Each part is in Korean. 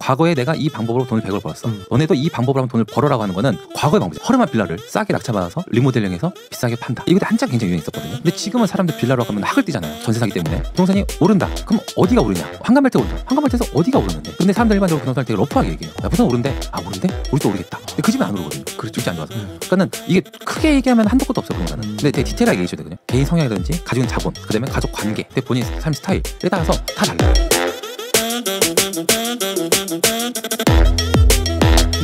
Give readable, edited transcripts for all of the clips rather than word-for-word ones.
과거에 내가 이 방법으로 돈을 100을 벌었어. 너네도 이 방법으로 하면 돈을 벌어라고 하는 거는 과거의 방법이죠. 허름한 빌라를 싸게 낙찰받아서 리모델링해서 비싸게 판다. 이것도 한참 굉장히 유행했었거든요. 근데 지금은 사람들 빌라로 가면 학을 뛰잖아요. 전세 사기 때문에. 부동산이 오른다. 그럼 어디가 오르냐? 황금벨트가 오른다. 황금벨트에서 어디가 오르는데? 근데 사람들 일반적으로 부동산을 되게 러프하게 얘기해요. 야, 부동산 오른데? 아, 오른데? 우리도 오르겠다. 근데 그 집은 안 오르거든요. 그렇죠. 안 좋아서. 그러니까는 이게 크게 얘기하면 한도 끝도 없어요. 부동산은. 근데 되게 디테일하게 얘기해줘야 되거든요. 개인 성향이라든지 가지고 있는 자본, 그다음에 가족 관계, 본인 삶 스타일에 따라서 다 달라요.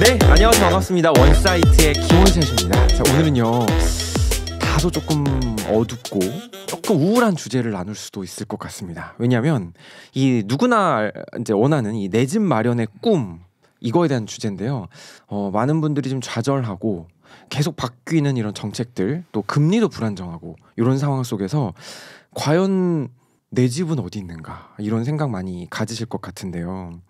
네, 안녕하세요. 반갑습니다. 원사이트의 김원샷입니다. 자, 오늘은요 다소 조금 어둡고 조금 우울한 주제를 나눌 수도 있을 것 같습니다. 왜냐하면 이 누구나 이제 원하는 이 내 집 마련의 꿈, 이거에 대한 주제인데요. 많은 분들이 좀 좌절하고 계속 바뀌는 이런 정책들, 또 금리도 불안정하고 이런 상황 속에서 과연 내 집은 어디 있는가, 이런 생각 많이 가지실 것 같은데요.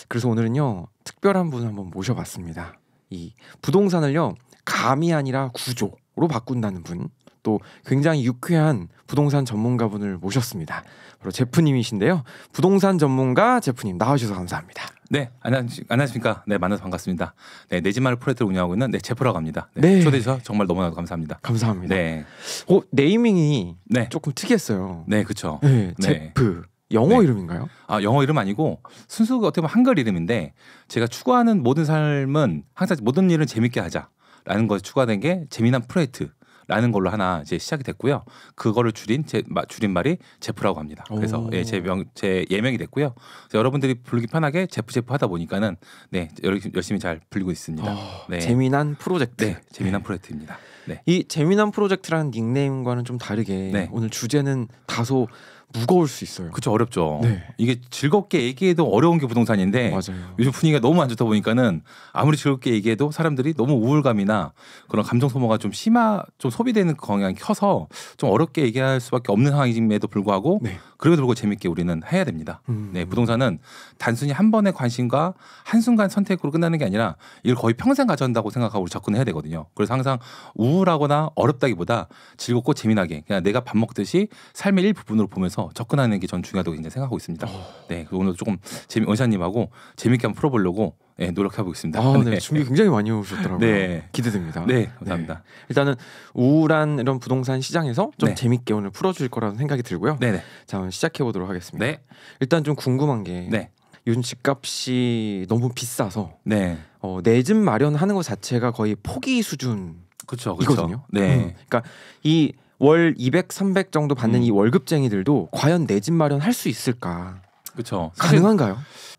그래서 오늘은요 특별한 분을 한번 모셔봤습니다. 이 부동산을요 감이 아니라 구조로 바꾼다는 분, 또 굉장히 유쾌한 부동산 전문가분을 모셨습니다. 바로 제프님이신데요. 부동산 전문가 제프님 나와주셔서 감사합니다. 네, 안녕하십니까. 네, 만나서 반갑습니다. 네, 내 집 마련 프로젝트를 운영하고 있는 제프라고 합니다. 네, 네. 초대해 주셔서 정말 너무나도 감사합니다. 감사합니다. 네, 네이밍이 네, 조금 특이했어요. 네, 그렇죠. 네, 네. 제프. 영어 네. 이름인가요? 아, 영어 이름 아니고 순수가 어떻게 보면 한글 이름인데, 제가 추구하는 모든 삶은 항상 모든 일은 재밌게 하자라는 것에 추가된 게 재미난 프로젝트라는 걸로 하나 이제 시작이 됐고요. 그거를 줄인 줄임말이 제프라고 합니다. 그래서 예, 제 예명이 됐고요. 그래서 여러분들이 부르기 편하게 제프 하다 보니까는 네, 열심히 잘 불리고 있습니다. 네. 재미난 프로젝트. 네, 재미난 프로젝트입니다. 네. 이 재미난 프로젝트라는 닉네임과는 좀 다르게 네. 오늘 주제는 다소 무거울 수 있어요. 그렇죠, 어렵죠. 네. 이게 즐겁게 얘기해도 어려운 게 부동산인데, 맞아요. 요즘 분위기가 너무 안 좋다 보니까는 아무리 즐겁게 얘기해도 사람들이 너무 우울감이나 그런 감정 소모가 좀 소비되는 경향이 커서 좀 어렵게 얘기할 수밖에 없는 상황임에도 불구하고 네. 그래도 불구하고 재밌게 우리는 해야 됩니다. 네, 부동산은 단순히 한 번의 관심과 한순간 선택으로 끝나는 게 아니라 이걸 거의 평생 가져간다고 생각하고 우리 접근해야 되거든요. 그래서 항상 우울하거나 어렵다기보다 즐겁고 재미나게 그냥 내가 밥 먹듯이 삶의 일부분으로 보면서 접근하는 게 전 중요하다고 굉장히 생각하고 있습니다. 네, 오늘 조금 원샷님하고 재밌게 한번 풀어보려고 네, 노력해보고 있습니다. 아, 네. 준비 굉장히 많이 해오셨더라고요. 네. 기대됩니다. 네, 감사합니다. 네. 일단은 우울한 이런 부동산 시장에서 좀 네. 재밌게 오늘 풀어줄 거라는 생각이 들고요. 네네. 자, 한번 시작해보도록 하겠습니다. 네. 일단 좀 궁금한 게 네. 요즘 집값이 너무 비싸서 네. 내 집 마련하는 것 자체가 거의 포기 수준이거든요. 그렇죠. 네. 그러니까 이 월 200, 300 정도 받는 이 월급쟁이들도 과연 내 집 마련 할 수 있을까? 그렇죠. 가능한가요?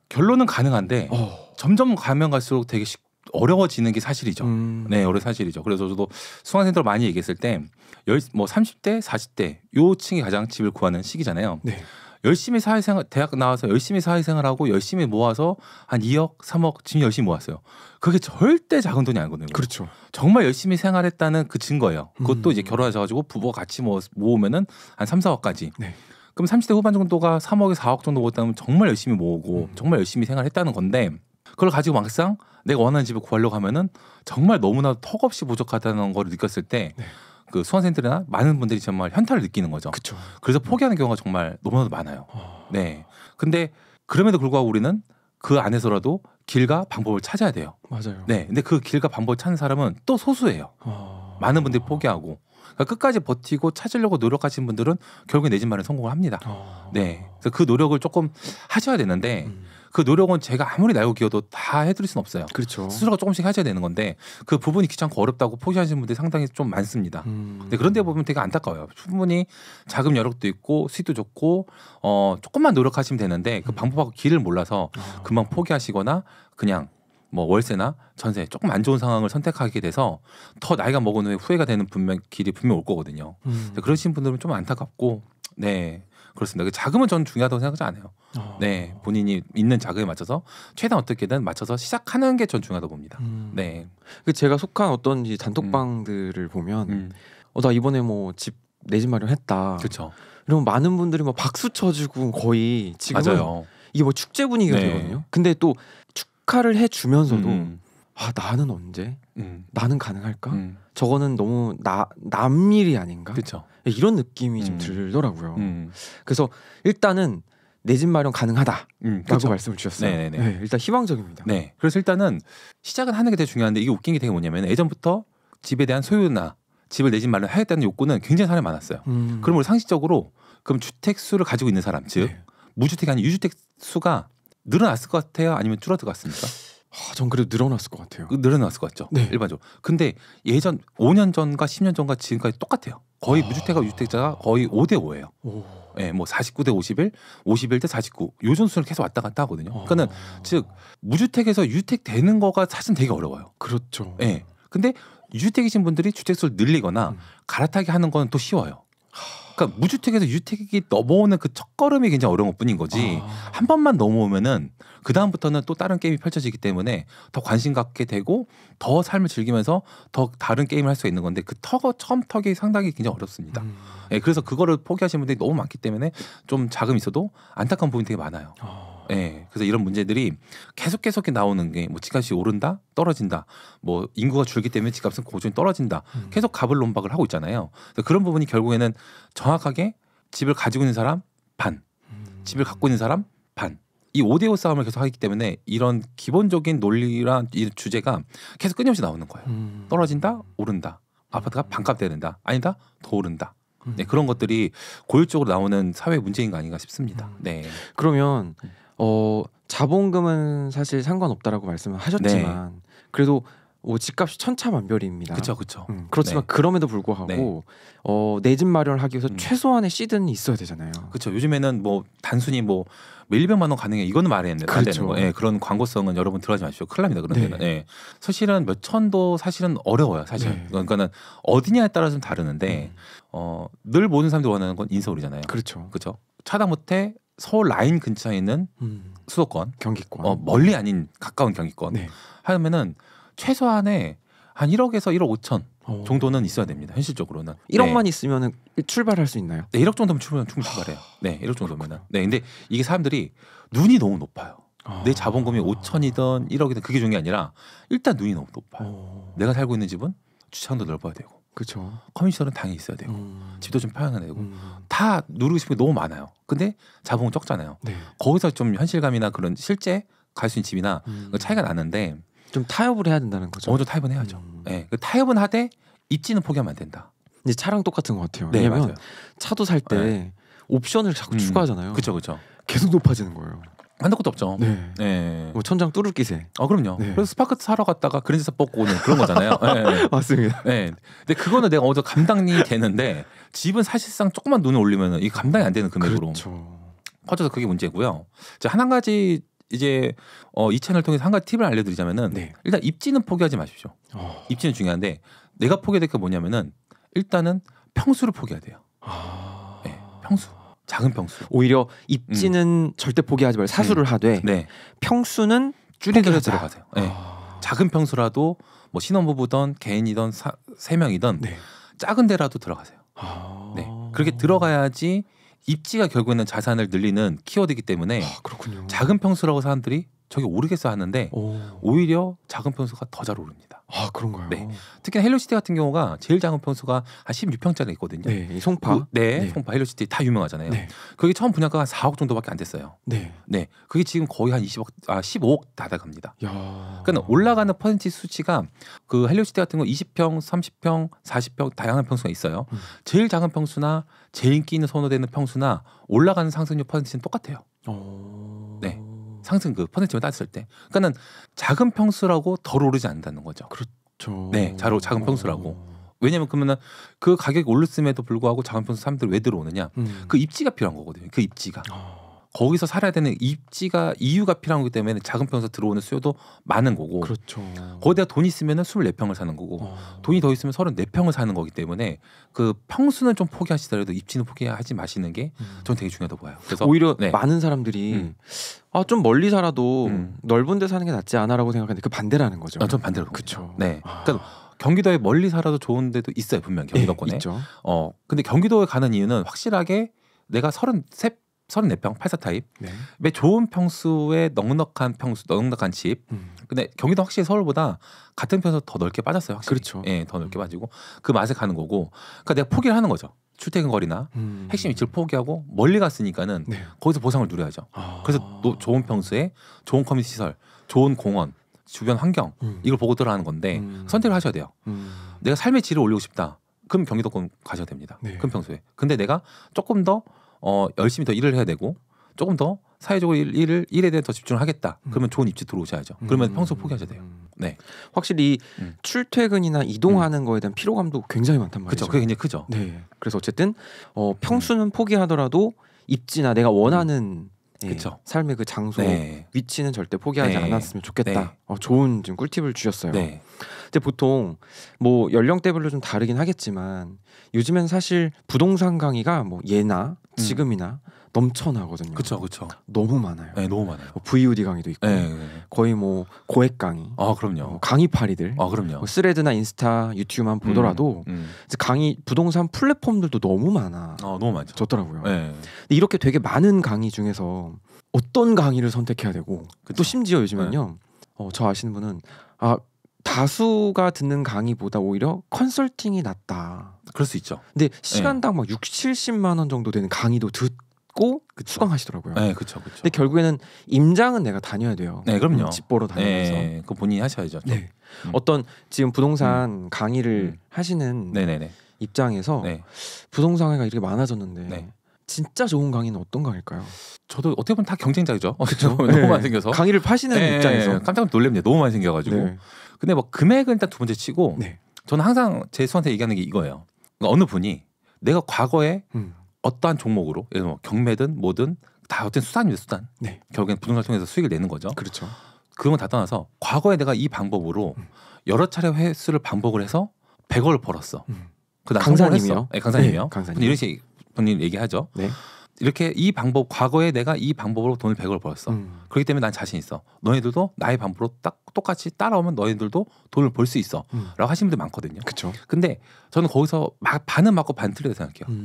결론은 가능한데 점점 가면 갈수록 되게 어려워지는 게 사실이죠. 네, 어려 사실이죠. 그래서 저도 수강생들 많이 얘기했을 때 30대, 40대 요 층이 가장 집을 구하는 시기잖아요. 네. 열심히 사회생활, 대학 나와서 열심히 사회생활하고 열심히 모아서 한 2억, 3억 지금 열심히 모았어요. 그게 절대 작은 돈이 아니거든요. 그렇죠. 정말 열심히 생활했다는 그 증거예요. 그것도 이제 결혼하셔가지고 부부가 같이 모으면은 한 3, 4억까지. 네. 그럼 30대 후반 정도가 3억에 4억 정도 모았다면 정말 열심히 모으고 정말 열심히 생활했다는 건데, 그걸 가지고 막상 내가 원하는 집을 구하려고 하면은 정말 너무나 턱없이 부족하다는 걸 느꼈을 때 네. 그 수강생들이나 많은 분들이 정말 현타를 느끼는 거죠. 그렇죠. 그래서 포기하는 경우가 정말 너무나도 많아요. 네. 근데 그럼에도 불구하고 우리는 그 안에서라도 길과 방법을 찾아야 돼요. 맞아요. 네. 근데 그 길과 방법을 찾는 사람은 또 소수예요. 많은 분들이 포기하고. 그러니까 끝까지 버티고 찾으려고 노력하시는 분들은 결국에 내 집 마련에 성공을 합니다. 네. 그래서 그 노력을 조금 하셔야 되는데 그 노력은 제가 아무리 날고 기어도 다 해드릴 수는 없어요. 그렇죠. 스스로가 조금씩 하셔야 되는 건데 그 부분이 귀찮고 어렵다고 포기하시는 분들이 상당히 좀 많습니다. 근데 그런 데 보면 되게 안타까워요. 충분히 자금 여력도 있고 수익도 좋고 조금만 노력하시면 되는데 그 방법하고 길을 몰라서 금방 포기하시거나 그냥 뭐 월세나 전세 조금 안 좋은 상황을 선택하게 돼서 더 나이가 먹은 후에 후회가 되는 길이 분명 올 거거든요. 그러신 분들은 좀 안타깝고, 네, 그렇습니다. 자금은 저는 중요하다고 생각하지 않아요. 네, 본인이 있는 자금에 맞춰서 최대한 어떻게든 맞춰서 시작하는 게 전 중요하다고 봅니다. 네. 제가 속한 어떤 이 단톡방들을 보면 나 이번에 뭐 내 집 마련했다. 그렇죠. 이러면 많은 분들이 뭐 박수 쳐주고 거의 지금은 맞아요. 이게 뭐 축제 분위기가 네. 되거든요. 근데 또 축하를 해주면서도 나는 언제? 나는 가능할까? 저거는 너무 남일이 아닌가? 그렇죠. 이런 느낌이 좀 들더라고요. 그래서 일단은 내 집 마련 가능하다라고 그렇죠. 말씀을 주셨어요. 네네네. 네, 일단 희망적입니다. 네. 그래서 일단은 시작은 하는 게 되게 중요한데 이게 웃긴 게 되게 뭐냐면 예전부터 집에 대한 소유나 집을 내 집 마련하겠다는 욕구는 굉장히 사람이 많았어요. 그럼 우리 상식적으로 그럼 주택 수를 가지고 있는 사람 즉 네. 무주택이 아닌 유주택 수가 늘어났을 것 같아요? 아니면 줄어들 것 같습니까? 전 그래도 늘어났을 것 같아요. 늘어났을 것 같죠. 네. 일반적으로. 근데 예전 5년 전과 10년 전과 지금까지 똑같아요. 거의 무주택과 유주택자가 거의 5대 5예요. 예, 뭐 49대 51, 51대 49. 요즘 수는 계속 왔다 갔다 하거든요. 그러니까는 즉 무주택에서 유주택 되는 거가 사실 되게 어려워요. 그렇죠. 예. 근데 유주택이신 분들이 주택수를 늘리거나 갈아타기 하는 건 또 쉬워요. 그러니까 무주택에서 유주택이 넘어오는 그 첫걸음이 굉장히 어려운 것뿐인 거지. 한 번만 넘어오면은 그 다음부터는 또 다른 게임이 펼쳐지기 때문에 더 관심 갖게 되고 더 삶을 즐기면서 더 다른 게임을 할 수가 있는 건데 그 처음 터기 상당히 굉장히 어렵습니다. 예, 그래서 그거를 포기하시는 분들이 너무 많기 때문에 좀 자금 있어도 안타까운 부분이 되게 많아요. 예, 그래서 이런 문제들이 계속 나오는 게 뭐 집값이 오른다, 떨어진다, 뭐 인구가 줄기 때문에 집값은 고정이 떨어진다, 계속 가불론박을 하고 있잖아요. 그래서 그런 부분이 결국에는 정확하게 집을 가지고 있는 사람 반, 집을 갖고 있는 사람 반. 이 5대5 싸움을 계속 하기 때문에 이런 기본적인 논리란 이 주제가 계속 끊임없이 나오는 거예요. 떨어진다, 오른다, 아파트가 반값 돼야 된다, 아니다, 더 오른다. 네, 그런 것들이 고율적으로 나오는 사회 문제인 거 아닌가 싶습니다. 네. 그러면 자본금은 사실 상관없다라고 말씀을 하셨지만 그래도 집값이 천차만별입니다. 그렇죠. 그렇지만 네. 그럼에도 불구하고 내 집 마련을 하기 위해서 최소한의 시드는 있어야 되잖아요. 그렇죠. 요즘에는 뭐 단순히 뭐 1,200만 원 가능해 이거는 말이 안 그렇죠. 되는 거. 예, 그런 광고성은 여러분 들어가지 마십시오. 큰일 납니다. 그런 네. 데는. 예. 사실은 몇 천도 사실은 어려워요. 사실. 네. 그러니까는 어디냐에 따라 좀 다르는데 늘 모든 사람들이 원하는 건 인서울이잖아요. 그렇죠. 그렇죠. 차다못해 서울 라인 근처에 있는 수도권, 경기권, 멀리 아닌 가까운 경기권 네. 하면은 최소한에 한 1억에서 1억 5천 정도는 있어야 됩니다. 현실적으로는 1억만 있으면 출발할 수 있나요? 네, 1억 정도면 충분히 출발해요. 네, 1억 정도면은. 네, 근데 이게 사람들이 눈이 너무 높아요. 내 자본금이 5천이든 1억이든 그게 중요한 게 아니라 일단 눈이 너무 높아요. 내가 살고 있는 집은 주차장도 넓어야 되고, 그렇죠. 커뮤니티는 당연히 있어야 되고, 집도 좀 편안해야 되고, 다 누르고 싶은 게 너무 많아요. 근데 자본은 적잖아요. 네. 거기서 좀 현실감이나 그런 실제 갈 수 있는 집이나 차이가 나는데 좀 타협을 해야 된다는 거죠. 먼저 타협은 해야죠. 네, 그 타협은 하되 입지는 포기하면 안 된다. 이제 차랑 똑같은 것 같아요. 네, 왜냐면 맞아요. 차도 살 때 옵션을 자꾸 추가하잖아요. 그렇죠. 계속 높아지는 거예요. 한도 끝도 없죠. 네. 네. 뭐 천장 뚫을 기세. 그럼요. 네. 그래서 스파크 사러 갔다가 그랜저사 뽑고 오는 그런 거잖아요. 네. 맞습니다. 네. 근데 그거는 내가 어디서 감당이 되는데 집은 사실상 조금만 눈을 올리면 이 감당이 안 되는 금액으로 그렇죠. 커져서 그게 문제고요. 자, 한 가지 이제 이 채널을 통해서 한 가지 팁을 알려드리자면은 네. 일단 입지는 포기하지 마십시오. 입지는 중요한데 내가 포기해야 될 게 뭐냐면은 일단은 평수를 포기해야 돼요. 네, 평수. 작은 평수. 오히려 입지는 절대 포기하지 말고 사수를 하되 네. 평수는 줄이더라도 포기하자. 들어가세요. 네. 작은 평수라도 뭐 신혼부부든 개인이든 세 명이든 네. 작은 데라도 들어가세요. 네. 그렇게 들어가야지 입지가 결국에는 자산을 늘리는 키워드이기 때문에 그렇군요. 작은 평수라고 사람들이 저게 오르겠어 하는데 오히려 작은 평수가 더 잘 오릅니다. 그런가요? 네. 특히 헬로시티 같은 경우가 제일 작은 평수가 한 16평짜리 있거든요. 네, 이 송파. 송파 헬로시티 다 유명하잖아요. 네. 그게 처음 분양가가 한 4억 정도밖에 안 됐어요. 네. 네. 그게 지금 거의 한 15억 다가갑니다. 야. 그러니까 올라가는 퍼센트 수치가 그 헬로시티 같은 거 20평, 30평, 40평 다양한 평수가 있어요. 제일 작은 평수나 제일 인기 있는 선호되는 평수나 올라가는 상승률 퍼센트는 똑같아요. 네. 상승 그 퍼센트만 따졌을 때. 그러니까는 작은 평수라고 덜 오르지 않는다는 거죠. 그렇죠. 네, 작은 평수라고. 왜냐면 그러면은 그 가격이 올랐음에도 불구하고 작은 평수 사람들이 왜 들어오느냐? 그 입지가 필요한 거거든요. 그 입지가. 거기서 살아야 되는 입지가 이유가 필요한 거기 때문에 작은 평에서 들어오는 수요도 많은 거고. 그렇죠. 거기다 돈 있으면은 24평을 사는 거고. 돈이 더 있으면 34평을 사는 거기 때문에 그 평수는 좀 포기하시더라도 입지는 포기하지 마시는 게 전 되게 중요하다고 봐요. 그래서 오히려 많은 사람들이 좀 멀리 살아도 넓은 데 사는 게 낫지 않아라고 생각하는데 그 반대라는 거죠. 전 반대로 그렇죠. 네. 그러니까 경기도에 멀리 살아도 좋은 데도 있어요. 분명 경기도권에. 있죠. 근데 경기도에 가는 이유는 확실하게 내가 33 34평 84 타입. 네. 매 좋은 평수에 넉넉한 집. 근데 경기도 확실히 서울보다 같은 편에서 더 넓게 빠졌어요. 확실히. 그렇죠. 예, 더 넓게 빠지고 그 맛에 가는 거고. 그러니까 내가 포기를 하는 거죠. 출퇴근 거리나 핵심 위치를 포기하고 멀리 갔으니까는 네. 거기서 보상을 누려야죠. 그래서 좋은 평수에 좋은 커뮤니티 시설, 좋은 공원, 주변 환경 이걸 보고 들어가는 건데 선택을 하셔야 돼요. 내가 삶의 질을 올리고 싶다. 그럼 경기도권 가셔야 됩니다. 네. 큰 평수에. 근데 내가 조금 더 열심히 더 일을 해야 되고 조금 더 사회적으로 일에 대해 더 집중을 하겠다. 그러면 좋은 입지 들어오셔야죠. 그러면 평소 포기하셔야 돼요. 네. 확실히 출퇴근이나 이동하는 거에 대한 피로감도 굉장히 많단 말이죠. 그렇죠. 그게 굉장히 크죠. 네. 그래서 어쨌든 평수는 포기하더라도 입지나 내가 원하는 삶의 그 장소, 네. 위치는 절대 포기하지 네. 않았으면 좋겠다. 네. 좋은 지금 꿀팁을 주셨어요. 네. 근데 보통 뭐 연령대별로 좀 다르긴 하겠지만 요즘엔 사실 부동산 강의가 뭐 예나 지금이나 넘쳐나거든요. 그렇죠, 그렇죠. 너무 많아요. 네, 너무 많아요. VOD 강의도 있고 네. 거의 뭐 고액 강의, 그럼요. 강의파리들, 그럼요. 뭐 스레드나 인스타, 유튜브만 보더라도 이제 강의 부동산 플랫폼들도 너무 많아. 너무 많죠. 좋더라고요. 네. 근데 이렇게 되게 많은 강의 중에서 어떤 강의를 선택해야 되고 그쵸. 또 심지어 요즘은요. 저 아시는 분은 다수가 듣는 강의보다 오히려 컨설팅이 낫다. 그럴 수 있죠. 근데 시간당 막 60-70만 원 정도 되는 강의도 듣고 수강하시더라고요. 네, 그렇죠, 그렇죠. 근데 결국에는 임장은 내가 다녀야 돼요. 네, 그럼요. 집 보러 다니면서. 네, 그 본인이 하셔야죠. 네. 어떤 지금 부동산 강의를 하시는 네네네. 입장에서 네. 부동산 강의가 이렇게 많아졌는데 네. 진짜 좋은 강의는 어떤 강의일까요? 저도 어떻게 보면 다 경쟁자죠. 그렇죠. 네. 너무 많이 생겨서 강의를 파시는 입장에서 깜짝 놀랍니다. 너무 많이 생겨가지고. 네. 근데 뭐 금액은 일단 두 번째 치고 네. 저는 항상 제 수한테 얘기하는 게 이거예요. 그러니까 어느 분이 내가 과거에 어떠한 종목으로 예를 들어 뭐 경매든 뭐든 다 어떤 수단입니다. 수단. 네. 결국엔 부동산을 통해서 수익을 내는 거죠. 그렇죠. 그건 다 떠나서 과거에 내가 이 방법으로 여러 차례 횟수를 반복을 해서 100억을 벌었어. 그다음 강사님이요? 네, 강사님이요. 네, 강사님. 근데 이런 식으로 본인 얘기하죠. 네. 이렇게 이 방법 과거에 내가 이 방법으로 돈을 100억을 벌었어. 그렇기 때문에 난 자신 있어. 너희들도 나의 방법으로 딱 똑같이 따라오면 너희들도 돈을 벌 수 있어. 라고 하시는 분들 많거든요. 그렇죠. 근데 저는 거기서 반은 맞고 반 틀리다 생각해요.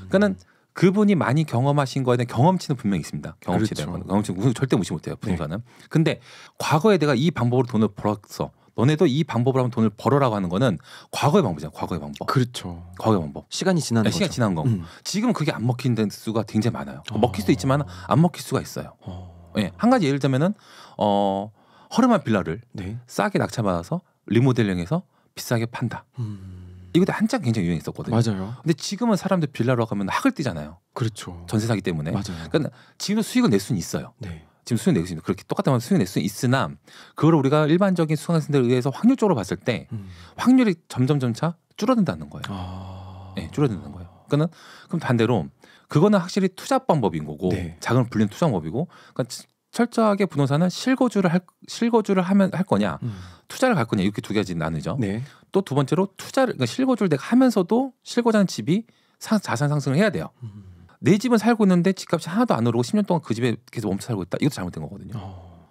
그러니까는 그분이 많이 경험하신 거에 대한 경험치는 분명히 있습니다. 경험치에 대한 거는. 경험치는 절대 무시 못해요. 부동산은. 네. 근데 과거에 내가 이 방법으로 돈을 벌었어. 너네도 이 방법으로 하면 돈을 벌어라고 하는 거는 과거의 방법이잖아요. 과거의 방법. 그렇죠. 과거의 방법. 시간이 지난 거죠. 시간이 지난 거. 지금 그게 안 먹히는 수가 굉장히 많아요. 먹힐 수도 있지만 안 먹힐 수가 있어요. 네. 한 가지 예를 들면은 허름한 빌라를 네. 싸게 낙찰받아서 리모델링해서 비싸게 판다. 이것도 한참 굉장히 유행했었거든요. 맞아요. 근데 지금은 사람들 빌라로 가면 학을 띄잖아요. 그렇죠. 전세 사기 때문에. 맞아요. 그러니까 지금도 수익을 낼 수는 있어요. 네. 지금 수익 내고 있습니다. 그렇게 똑같은 수익 낼 수는 있으나 그걸 우리가 일반적인 수강생들에 의해서 확률적으로 봤을 때 확률이 점차 줄어든다는 거예요. 네, 줄어드는 거예요. 그러니까 그럼 반대로 그거는 확실히 투자 방법인 거고 네. 자금을 불리는 투자 방법이고 그러니까 철저하게 부동산은 실거주를 할 거냐 투자를 갈 거냐 이렇게 두 가지 나누죠. 네. 또 두 번째로 투자를 그러니까 실거주를 내가 하면서도 실거주하는 집이 자산 상승을 해야 돼요. 내 집은 살고 있는데 집값이 하나도 안 오르고 10년 동안 그 집에 계속 멈춰 살고 있다. 이것도 잘못된 거거든요.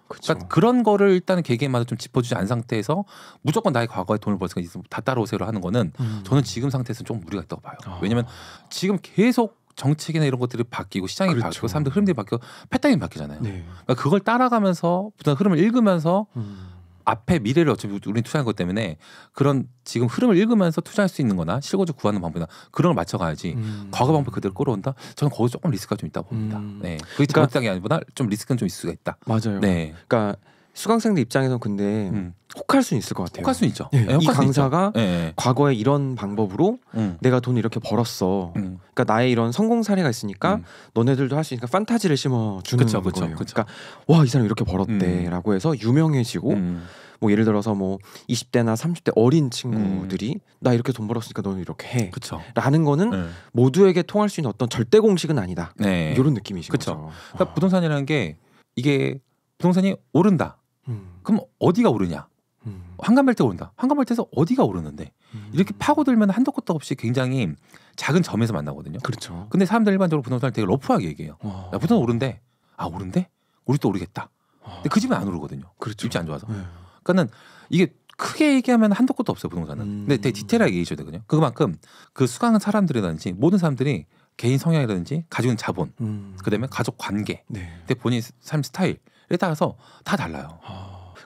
그렇죠. 그러니까 그런 거를 일단은 개개인마다 좀 짚어주지 않은 상태에서 무조건 나의 과거에 돈을 벌었으니까 있으면 다 따라오세요로 하는 거는 저는 지금 상태에서는 좀 무리가 있다고 봐요. 왜냐하면 지금 계속 정책이나 이런 것들이 바뀌고 시장이 그렇죠. 바뀌고 사람들 흐름들이 바뀌고 패턴이 바뀌잖아요. 네. 그러니까 그걸 따라가면서 부동산 흐름을 읽으면서 앞에 미래를 어차피 우리는 투자한 것 때문에 그런 지금 흐름을 읽으면서 투자할 수 있는 거나 실거주 구하는 방법이나 그런 걸 맞춰가야지 과거 방법 그대로 끌어온다? 저는 거기서 조금 리스크가 좀 있다고 봅니다. 네. 그게 잘못된 게 아니보다 좀 리스크는 좀 있을 수가 있다. 맞아요. 네. 그러니까 수강생들 입장에서는 근데 혹할 수는 있을 것 같아요. 혹할 수 있죠. 네, 네, 이 강사가 네. 과거에 이런 방법으로 내가 돈을 이렇게 벌었어. 그러니까 나의 이런 성공 사례가 있으니까 너네들도 할 수 있으니까 판타지를 심어주는 거예요. 그러니까 와, 이 사람 이렇게 벌었대라고 해서 유명해지고 뭐 예를 들어서 뭐 20대나 30대 어린 친구들이 나 이렇게 돈 벌었으니까 너는 이렇게 해. 라는 거는 모두에게 통할 수 있는 어떤 절대 공식은 아니다. 네. 이런 느낌이신 거죠. 그러니까 부동산이라는 게 이게 부동산이 오른다. 그럼 어디가 오르냐? 황금벨트가 오른다. 황금벨트에서 어디가 오르는데 이렇게 파고들면 한도 끝도 없이 굉장히 작은 점에서 만나거든요. 그렇죠. 근데 사람들 일반적으로 부동산을 되게 러프하게 얘기해요. 야, 부동산 오른대. 아, 오른대? 우리 또 오르겠다. 근데 그 집은 안 오르거든요. 그렇죠. 입지 안 좋아서. 그러니까는 이게 크게 얘기하면 한도 끝도 없어요, 부동산은. 근데 되게 디테일하게 얘기해줘야 되거든요. 그만큼 그 수강한 사람들이라든지 모든 사람들이 개인 성향이라든지 가지고 있는 자본, 그다음에 가족 관계, 네. 근데 본인 삶 스타일에 따라서 다 달라요.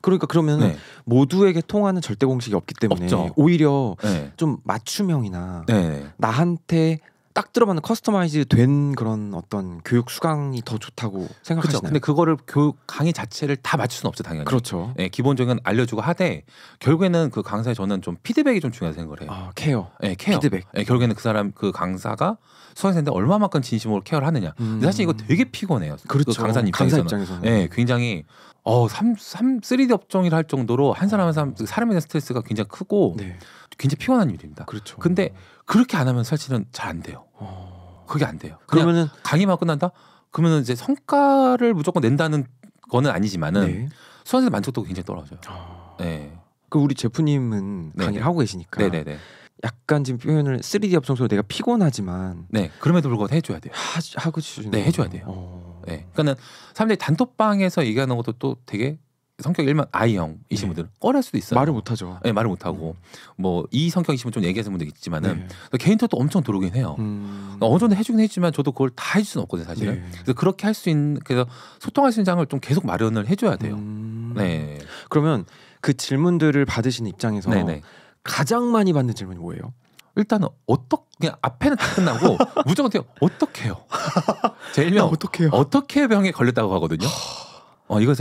그러니까 그러면 네. 모두에게 통하는 절대 공식이 없기 때문에 없죠. 오히려 네. 좀 맞춤형이나 네. 나한테 딱 들어맞는 커스터마이즈 된 그런 어떤 교육 수강이 더 좋다고 생각하시나요? 그렇죠. 근데 그거를 교육 강의 자체를 다 맞출 수는 없죠, 당연히. 그렇죠. 네, 기본적인 건 알려주고 하되 결국에는 그 강사에 저는 좀 피드백이 좀 중요하다고 생각을 해요. 아, 케어. 네, 케어. 피드백. 네, 결국에는 그 사람 그 강사가 수강생인데 얼마만큼 진심으로 케어를 하느냐. 근데 사실 이거 되게 피곤해요. 그렇죠. 그 강사 입장에서는. 네, 굉장히 3D 업종이라 할 정도로 한 사람 한 사람에 대한 스트레스가 굉장히 크고 네. 굉장히 피곤한 일입니다. 그렇죠. 근데 그렇게 안 하면 사실은 잘 안 돼요. 그게 안 돼요. 그러면은 강의만 끝난다? 그러면은 이제 성과를 무조건 낸다는 거는 아니지만은 네. 수강생 만족도가 굉장히 떨어져요. 네. 그 우리 제프님은 네네. 강의를 하고 계시니까 네네네. 약간 지금 표현을 3D 업종으로 내가 피곤하지만 네. 그럼에도 불구하고 해줘야 돼요. 하고 주시는 네, 해줘야 돼요. 네. 그러니까는 사람들이 단톡방에서 얘기하는 것도 또 되게 성격 일반 I형이신 네. 분들은 꺼낼 수도 있어요. 말을 못 하죠. 네, 말을 못 하고 뭐 이 성격이시면 좀 얘기하시는 분들 있지만은 네. 개인 톡도 엄청 들어오긴 해요. 어느 정도 해주긴 했지만 저도 그걸 다 해줄 수는 없거든요, 사실은. 네. 그래서 그렇게 할 수 있는 그래서 소통할 수 있는 장을 좀 계속 마련을 해줘야 돼요. 네. 그러면 그 질문들을 받으시는 입장에서 네네. 가장 많이 받는 질문이 뭐예요? 일단은 그냥 앞에는 다 끝나고 무조건 어떻게 해요? 제일 명 어떻게 해요? 어떻게 병에 걸렸다고 하거든요. 이거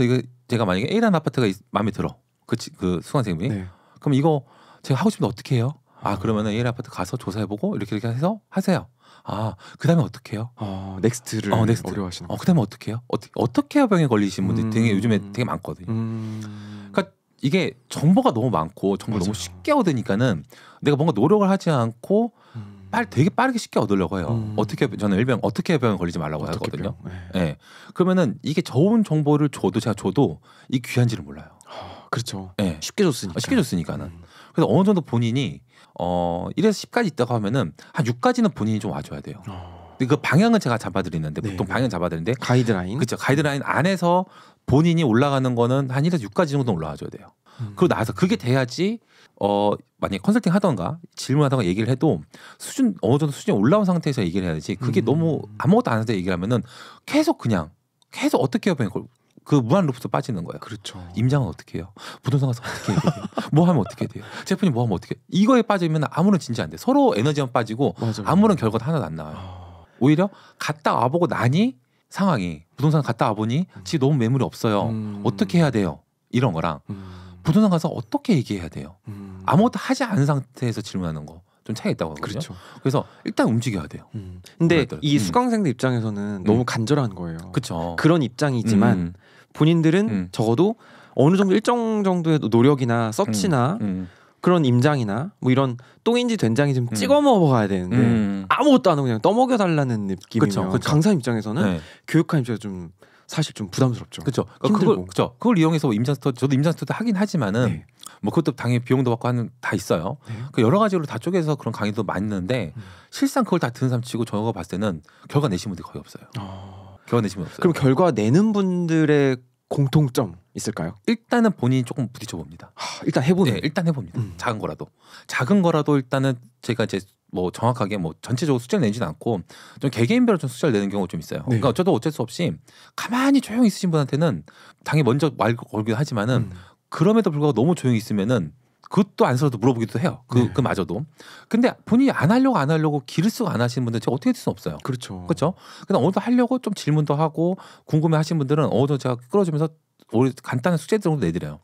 제가 만약에 A라는 아파트가 마음에 들어. 그 수강생님이 네. 그럼 이거 제가 하고 싶은데 어떻게 해요? 그러면은 A라는 아파트 가서 조사해보고 이렇게 해서 하세요. 그다음에 어떻게 해요? 넥스트를 넥스트. 어려워하시는 거예요. 그다음에 어떻게 해요? 어떻게 해요? 병에 걸리신 분들이 되게 요즘에 되게 많거든요. 그러니까 이게 정보가 너무 많고 정보 너무 쉽게 얻으니까는 내가 뭔가 노력을 하지 않고 되게 빠르게 쉽게 얻으려고 해요. 저는 일병 어떻게 병에 걸리지 말라고 하거든요. 네. 그러면은 이게 좋은 정보를 제가 줘도 이 귀한지를 몰라요. 그렇죠. 네. 쉽게 줬으니까. 쉽게 줬으니까는. 그래서 어느 정도 본인이 1에서 10까지 있다고 하면은 한 6까지는 본인이 좀 와줘야 돼요. 근데 그 방향은 제가 잡아드리는데 네. 보통 방향 잡아드리는데 가이드라인. 그렇죠. 가이드라인 안에서 본인이 올라가는 거는 한 1에서 6까지 정도 올라와줘야 돼요. 그리고 나서 그게 돼야지 만약에 컨설팅 하던가 질문하다가 얘기를 해도 어느 정도 수준이 올라온 상태에서 얘기를 해야지. 그게 너무 아무것도 안 하는데 얘기를 하면은 계속 어떻게 해요? 그 무한 루프도 빠지는 거예요. 그렇죠. 임장은 어떻게 해요? 부동산 가서 어떻게 해요? 뭐 하면 어떻게 돼요? 제품이 뭐 하면 어떻게 해요? 이거에 빠지면 아무런 진지 안 돼. 서로 에너지만 빠지고 맞아요. 아무런 결과도 하나도 안 나와요. 오히려 갔다 와보고 나니 상황이 부동산 갔다 와보니 집이 너무 매물이 없어요. 어떻게 해야 돼요? 이런 거랑 부동산 가서 어떻게 얘기해야 돼요? 아무것도 하지 않은 상태에서 질문하는 거 좀 차이가 있다고 하거든요. 그렇죠. 그래서 일단 움직여야 돼요. 근데 이 수강생들 입장에서는 너무 간절한 거예요. 그렇죠. 그런 입장이지만 본인들은 적어도 어느 정도 일정 정도의 노력이나 서치나 그런 임장이나 뭐 이런 똥인지 된장이 좀 찍어 먹어야 되는데 아무것도 안 하고 그냥 떠먹여 달라는 느낌이면 그쵸. 강사 입장에서는 네. 교육한 입장에서 좀 사실 좀 부담스럽죠. 그렇죠. 힘들고. 그걸 이용해서 저도 임장스터도 하긴 하지만은 네. 뭐 그것도 당연히 비용도 받고 하는 다 있어요. 네. 그 여러 가지로 다 쪼개서 그런 강의도 많는데 실상 그걸 다 듣는 사람 치고 저거 봤을 때는 결과 내신 분들이 거의 없어요. 결과 내신 분 없어요. 그럼 결과 내는 분들의 공통점 있을까요? 일단은 본인이 조금 부딪혀 봅니다. 일단 해보는. 네, 일단 해봅니다. 작은 거라도 일단은 제가 이제 뭐 정확하게 뭐 전체적으로 숫자를 내지는 않고 좀 개개인별로 좀 숫자를 내는 경우가 좀 있어요. 네. 그러니까 저도 어쩔 수 없이 가만히 조용히 있으신 분한테는 당연히 먼저 말 걸기도 하지만은 그럼에도 불구하고 너무 조용히 있으면은 그것도 안 써도 물어보기도 해요. 그마저도. 근데 본인이 안 하려고 기를 쓰고 안 하시는 분들 제가 어떻게 할 수는 없어요. 그렇죠. 그렇죠. 근데 어느 정도 하려고 좀 질문도 하고 궁금해하시는 분들은 어느 정도 제가 끌어주면서 간단한 숙제 정도 내드려요.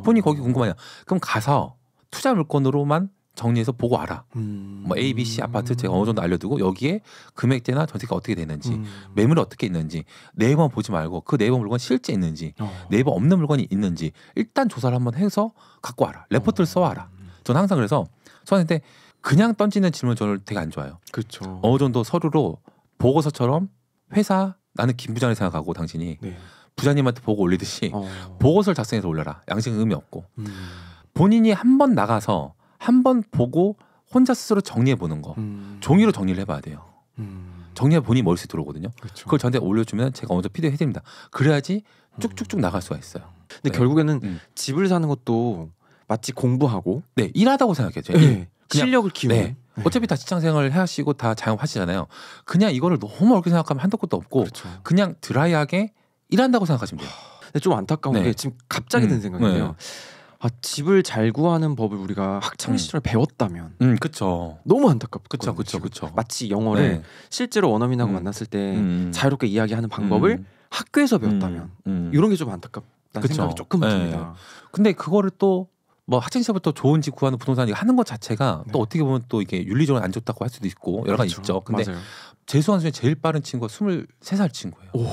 본인이 거기 궁금하냐? 그럼 가서 투자 물건으로만 정리해서 보고 알아. 뭐 A, B, C 아파트 제가 어느 정도 알려두고 여기에 금액대나 전세가 어떻게 되는지 매물이 어떻게 있는지 네이버 보지 말고 그 네이버 물건 실제 있는지 네이버 없는 물건이 있는지 일단 조사를 한번 해서 갖고 와라. 레포트를 써와라. 저는 항상 그래서 수강생한테 그냥 던지는 질문 저를 되게 안 좋아해요. 그렇죠. 어느 정도 서류로 보고서처럼 회사 나는 김 부장을 생각하고 당신이 네. 부장님한테 보고 올리듯이 보고서를 작성해서 올려라. 양식은 의미 없고 본인이 한번 나가서 한번 보고 혼자 스스로 정리해 보는 거 종이로 정리를 해봐야 돼요. 정리해 보니 머릿속에 들어오거든요. 그렇죠. 그걸 저한테 올려주면 제가 먼저 피드백 해드립니다. 그래야지 쭉쭉쭉 나갈 수가 있어요. 근데 네. 결국에는 집을 사는 것도 마치 공부하고 네 일하다고 생각해요. 네. 실력을 키우는 네. 네. 어차피 다 직장생활을 하시고 다 자영하시잖아요. 그냥 이거를 너무 어렵게 생각하면 한도 끝도 없고 그렇죠. 그냥 드라이하게 일한다고 생각하시면 돼요. 근데 좀 안타까운 네. 게 지금 갑자기 든 생각인데요. 네. 아, 집을 잘 구하는 법을 우리가 학창 시절에 배웠다면 그렇죠. 너무 안타깝거든요. 그쵸, 그쵸, 그쵸. 마치 영어를 네. 실제로 원어민하고 만났을 때 자유롭게 이야기하는 방법을 학교에서 배웠다면 이런 게 좀 안타깝다는 그쵸. 생각이 조금 네. 듭니다. 근데 그거를 또 뭐 학창 시절부터 좋은 집 구하는 부동산 하는 것 자체가 네. 또 어떻게 보면 또 이게 윤리적으로 안 좋다고 할 수도 있고 여러 가지 그렇죠. 있죠. 근데 맞아요. 재수한 중에 제일 빠른 친구가 23살 친구예요. 오.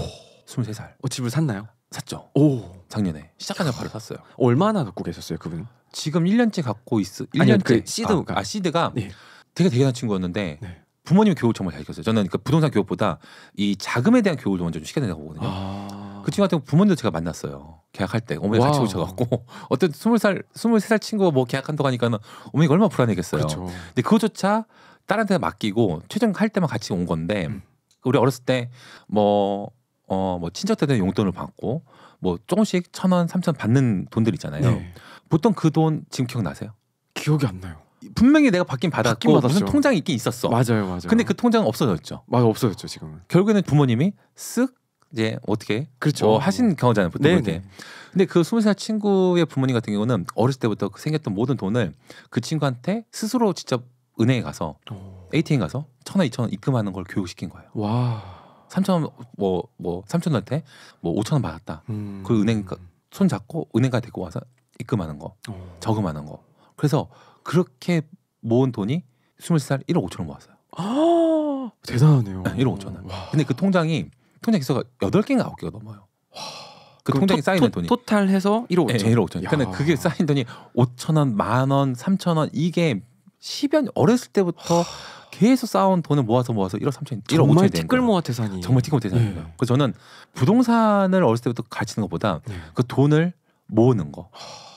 23살. 집을 샀나요? 샀죠. 오. 작년에 시작하자마자 바로 샀어요. 얼마나 갖고 계셨어요, 그분? 지금 1년째 갖고 있어. 아니요, 1년째 그 시드가. 시드가 네. 되게 대단한 친구였는데 네. 부모님 교육 정말 잘 시켰어요. 저는 그 부동산 교육보다 이 자금에 대한 교육을 먼저 좀 시켜야 된다고 보거든요. 아. 그 친구 같은 부모님도 제가 만났어요. 계약할 때 어머니 같이 와우. 오셔갖고 어떤 23살 친구가 뭐 계약한다고 하니까는 어머니가 얼마나 불안해겠어요. 그렇죠. 근데 그것조차 딸한테 맡기고 최종할 때만 같이 온 건데 우리 어렸을 때 뭐 친척들한테 용돈을 받고 뭐 조금씩 1,000원, 3,000원 받는 돈들 있잖아요. 네. 보통 그 돈 지금 기억나세요? 기억이 안 나요. 분명히 내가 받긴 받았고 무슨 받았죠. 통장이 있긴 있었어. 맞아요. 근데 그 통장은 없어졌죠. 맞아, 없어졌죠, 지금은. 결국에는 부모님이 쓱 이제 어떻게 그렇죠. 하신 경우잖아요. 보통 네, 그렇게. 네. 근데 그 20살 친구의 부모님 같은 경우는 어렸을 때부터 생겼던 모든 돈을 그 친구한테 스스로 직접 은행에 가서 ATM 가서 1,000원, 2,000원 입금하는 걸 교육시킨 거예요. 와. 3,000원 뭐 삼촌한테 뭐 5,000원 받았다. 그 은행 손 잡고 은행가 데리고 와서 입금하는 거, 저금하는 거. 그래서 그렇게 모은 돈이 23살 1억 5천원 모았어요. 아, 대단하네요. 1억 5천원. 와. 근데 그 통장 기수가 8개인가 9개가 넘어요. 그 통장에 쌓이는 돈이. 토탈해서 1억 5천. 네, 1억 5천. 근데 그게 쌓인 돈이 5,000원, 10,000원, 3,000원 이게 10여 어렸을 때부터 계속 쌓아온 돈을 모아서 1억 3천, 1억 5천이 정말 된 티끌모아 태산이. 정말 티끌모아 태산이에요. 네. 그래서 저는 부동산을 어렸을 때부터 가르치는 것보다 네. 그 돈을 모으는 거.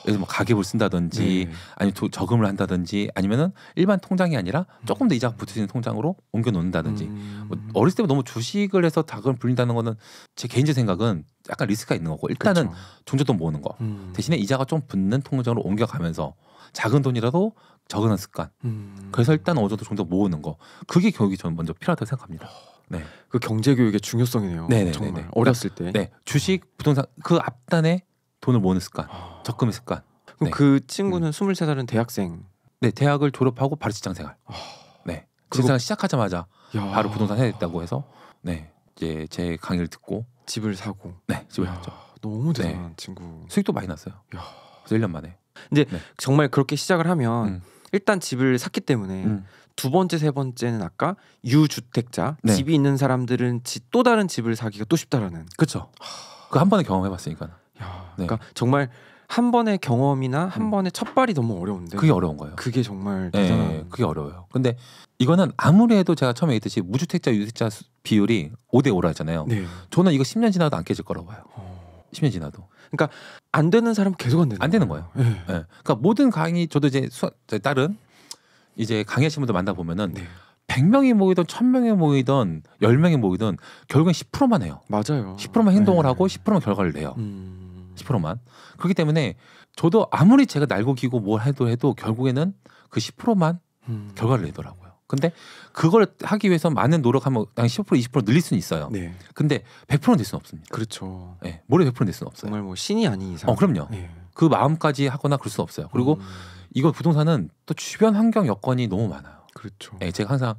예를 들어 뭐 가계부를 쓴다든지 네. 아니면 저금을 한다든지 아니면은 일반 통장이 아니라 조금 더 이자가 붙으시는 통장으로 옮겨 놓는다든지 뭐 어렸을 때부터 너무 주식을 해서 자금을 불린다는 거는 제 개인적 생각은 약간 리스크가 있는 거고 일단은 그렇죠. 종잣돈 모으는 거 대신에 이자가 좀 붙는 통장으로 옮겨가면서 작은 돈이라도 적은 습관 그래서 일단 어느 정도 정도 모으는 거 그게 교육이 저는 먼저 필요하다고 생각합니다. 네, 그 경제 교육의 중요성이네요. 네네네네. 정말 어렸을 때. 네, 주식, 부동산 그 앞단에 돈을 모으는 습관, 적금의 습관. 그럼 네. 그 친구는 23살은 대학생. 네, 대학을 졸업하고 바로 직장생활. 네, 직장생활 시작하자마자 야. 바로 부동산 해야겠다고 해서 네, 이제 제 강의를 듣고 집을 사고. 네, 집을 야, 샀죠. 너무 대단한 친구. 수익도 많이 났어요. 야. 그래서 1년 만에. 근데 네. 정말 그렇게 시작을 하면 음. 일단 집을 샀기 때문에 두 번째, 세 번째는 아까 유주택자 네. 집이 있는 사람들은 또 다른 집을 사기가 또 쉽다라는. 그렇죠. 그 한 번에 경험해봤으니까. 야, 네. 그러니까 정말 한 번의 경험이나 한 번의 첫발이 너무 어려운데. 그게 어려운 거예요. 그게 정말 네, 대단한. 그게 어려워요. 근데 이거는 아무리 해도 제가 처음에 얘기했듯이 무주택자 유주택자 비율이 5대5라 했잖아요. 네. 저는 이거 10년 지나도 안 깨질 거라고 봐요. 10년 지나도. 안 되는 사람 계속 안 되는. 안 되는 거예요. 네. 네. 그러니까 모든 강의 저도 이제 제 딸은 이제 강의하시는 분들 만나 보면은 네. 100명이 모이든 1000명이 모이든 10명이 모이든 결국엔 10%만 해요. 맞아요. 10%만 행동을 네. 하고 10%만 결과를 내요. 10%만. 그렇기 때문에 저도 아무리 제가 날고 기고 뭘 해도 결국에는 그 10%만 결과를 내더라고요. 근데 그걸 하기 위해서 많은 노력하면 그냥 10% 20% 늘릴 수는 있어요. 네. 근데 100%는 될 수는 없습니다. 그렇죠. 네, 모레 100%는 될 수는 없어요. 정말 뭐 신이 아닌 이상. 그럼요. 네. 그 마음까지 하거나 그럴 수 없어요. 그리고 이거 부동산은 또 주변 환경 여건이 너무 많아요. 그렇죠. 네, 제가 항상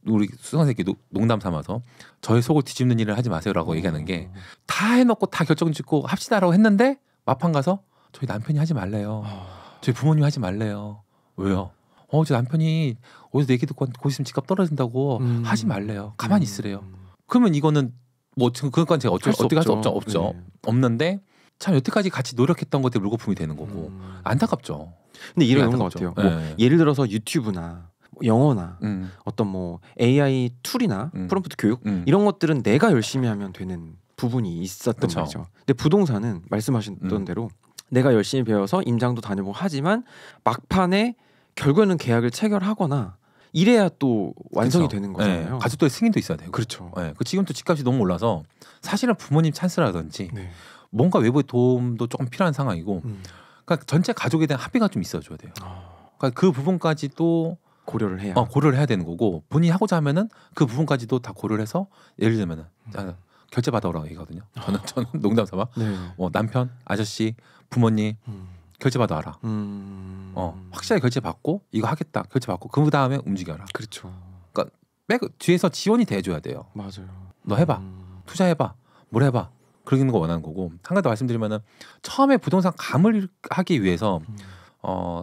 우리 수강생께 농담 삼아서 저의 속을 뒤집는 일을 하지 마세요라고 얘기하는 게 다 해놓고 다 결정 짓고 합시다라고 했는데 마판 가서 저희 남편이 하지 말래요. 저희 부모님이 하지 말래요. 왜요? 저 남편이 어디서 얘기 듣고 곧 있으면 집값 떨어진다고 하지 말래요. 가만히 있으래요. 그러면 이거는 뭐 지금 그건 제가 어떻게 할 수 없죠. 네. 없는데 참 여태까지 같이 노력했던 것들이 물거품이 되는 거고 안타깝죠. 근데 이런 것 안타깝죠. 같아요. 뭐 네. 예를 들어서 유튜브나 뭐 영어나 음, 어떤 뭐 AI 툴이나 프롬프트 교육 이런 것들은 내가 열심히 하면 되는 부분이 있었던 그쵸. 거죠. 근데 부동산은 말씀하셨던 대로 내가 열심히 배워서 임장도 다녀보고 하지만 막판에 결국에는 계약을 체결하거나 이래야 또 완성이 그쵸. 되는 거잖아요. 네. 가족들의 승인도 있어야 되고. 그렇죠. 네. 지금 또 집값이 너무 올라서 사실은 부모님 찬스라든지 네. 뭔가 외부의 도움도 조금 필요한 상황이고 그러니까 전체 가족에 대한 합의가 좀 있어줘야 돼요. 그러니까 그 부분까지도 고려를 해야. 고려를 해야 되는 거고 본인이 하고자 하면은 그 부분까지도 다 고려를 해서 예를 들면은 결제 받아오라고 얘기하거든요. 저는 농담 삼아 네. 남편, 아저씨, 부모님 결제 받아와라. 확실하게 결제 받고 이거 하겠다. 결제 받고 그 다음에 움직여라. 그렇죠. 그러니까 뒤에서 지원이 돼줘야 돼요. 맞아요. 너 해봐, 투자해봐, 뭘 해봐. 그러는 거 원하는 거고 한 가지 더 말씀드리면은 처음에 부동산 감을 하기 위해서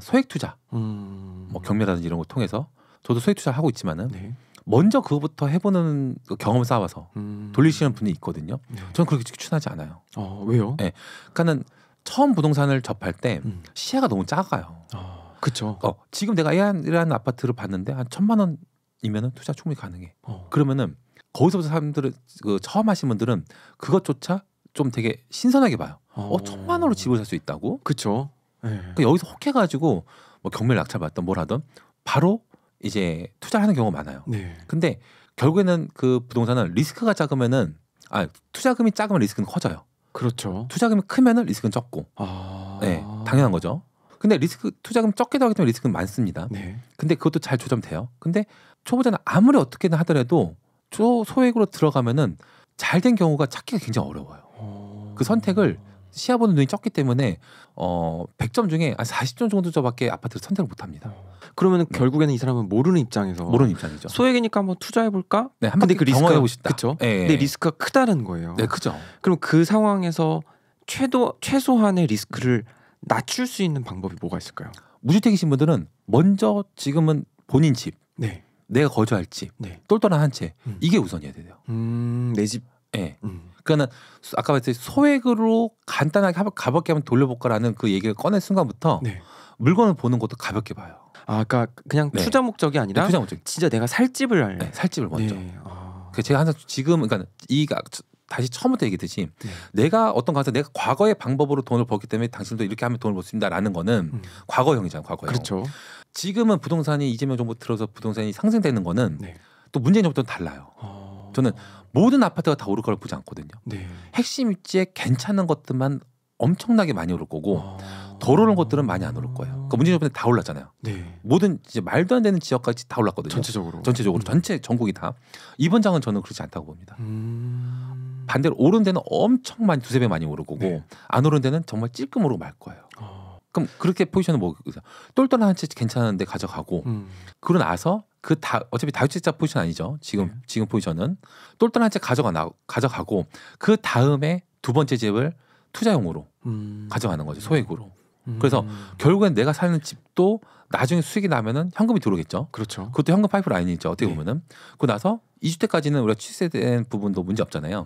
소액 투자, 뭐 경매라든지 이런 거 통해서 저도 소액 투자를 하고 있지만은 네. 먼저 그거부터 해보는 경험 쌓아서 돌리시는 분이 있거든요. 네. 저는 그렇게 추천하지 않아요. 왜요? 네, 그러니까는 처음 부동산을 접할 때 시야가 너무 작아요. 그렇죠. 지금 내가 이런 아파트를 봤는데 한 1,000만 원이면은 투자 충분히 가능해. 그러면은 거기서부터 사람들은 처음 하신 분들은 그것조차 좀 되게 신선하게 봐요. 1,000만 원으로 집을 살 수 있다고? 그렇죠. 네. 그러니까 여기서 혹해가지고 뭐 경매를 낙찰받든 뭘 하든 바로 이제 투자를 하는 경우가 많아요. 네. 근데 결국에는 그 부동산은 리스크가 작으면은 투자금이 작으면 리스크는 커져요. 그렇죠. 투자금이 크면은 리스크는 적고. 네, 당연한 거죠. 근데 투자금 적게 들어가기 때문에 리스크는 많습니다. 네. 근데 그것도 잘 조정돼요. 근데 초보자는 아무리 어떻게든 하더라도 소액으로 들어가면은 잘 된 경우가 찾기가 굉장히 어려워요. 그 선택을 시야 보는 눈이 적기 때문에 100점 중에 한 40점 정도밖에 아파트를 선택을 못 합니다. 그러면 결국에는 이 사람은 모르는 입장에서 입장이죠. 소액이니까 한번 투자해 볼까? 네, 한 번씩 경험해 보고 싶다. 그렇죠. 네. 근데 리스크가 크다는 거예요. 네, 그죠. 그럼 그 상황에서 최소한의 리스크를 낮출 수 있는 방법이 뭐가 있을까요? 무주택이신 분들은 먼저 지금은 본인 집, 네. 내가 거주할 집, 네. 똘똘한 한 채 이게 우선이어야 돼요. 내 집. 네. 그러니까는 아까 말했듯이 소액으로 간단하게 가볍게 한번 돌려볼까라는 그 얘기를 꺼낸 순간부터 네. 물건을 보는 것도 가볍게 봐요. 그러니까 그냥 네. 투자 목적이 아니라 투자 목적. 진짜 내가 살 집을 살 집을 먼저. 네. 그래서 제가 항상 지금 그러니까 다시 처음부터 얘기했듯이 내가 어떤 가서 내가 과거의 방법으로 돈을 벌기 때문에 당신도 이렇게 하면 돈을 벌 수 있다라는 거는 과거형이잖아요. 과거형. 그렇죠. 지금은 부동산이 이재명 정부 들어서 부동산이 상승되는 거는 네. 또 문재인 정부와는 달라요. 저는 모든 아파트가 다 오를 거라고 보지 않거든요. 네. 핵심 입지에 괜찮은 것들만 엄청나게 많이 오를 거고 덜 오른 것들은 많이 안 오를 거예요. 그러니까 문재인 정부 때 다 올랐잖아요. 네. 모든 이제 말도 안 되는 지역까지 다 올랐거든요. 전체적으로 전체 전국이 다. 이번 장은 저는 그렇지 않다고 봅니다. 반대로 오른 데는 엄청 많이 두세 배 많이 오를 거고 네. 안 오른 데는 정말 찔끔 오르고 말 거예요. 그럼 그렇게 포지션은 뭐 똘똘한 한 채 괜찮은데 가져가고 그러고 나서 어차피 다주택자 포지션 아니죠. 지금 포지션은 똘똘한 채 가져가고 그 다음에 두 번째 집을 투자용으로 가져가는 거죠. 소액으로. 그래서 결국엔 내가 사는 집도 나중에 수익이 나면은 현금이 들어오겠죠. 그렇죠. 그것도 현금 파이프라인이죠. 어떻게 네. 보면은. 그러고 나서 2주택까지는 우리가 취소된 부분도 문제 없잖아요.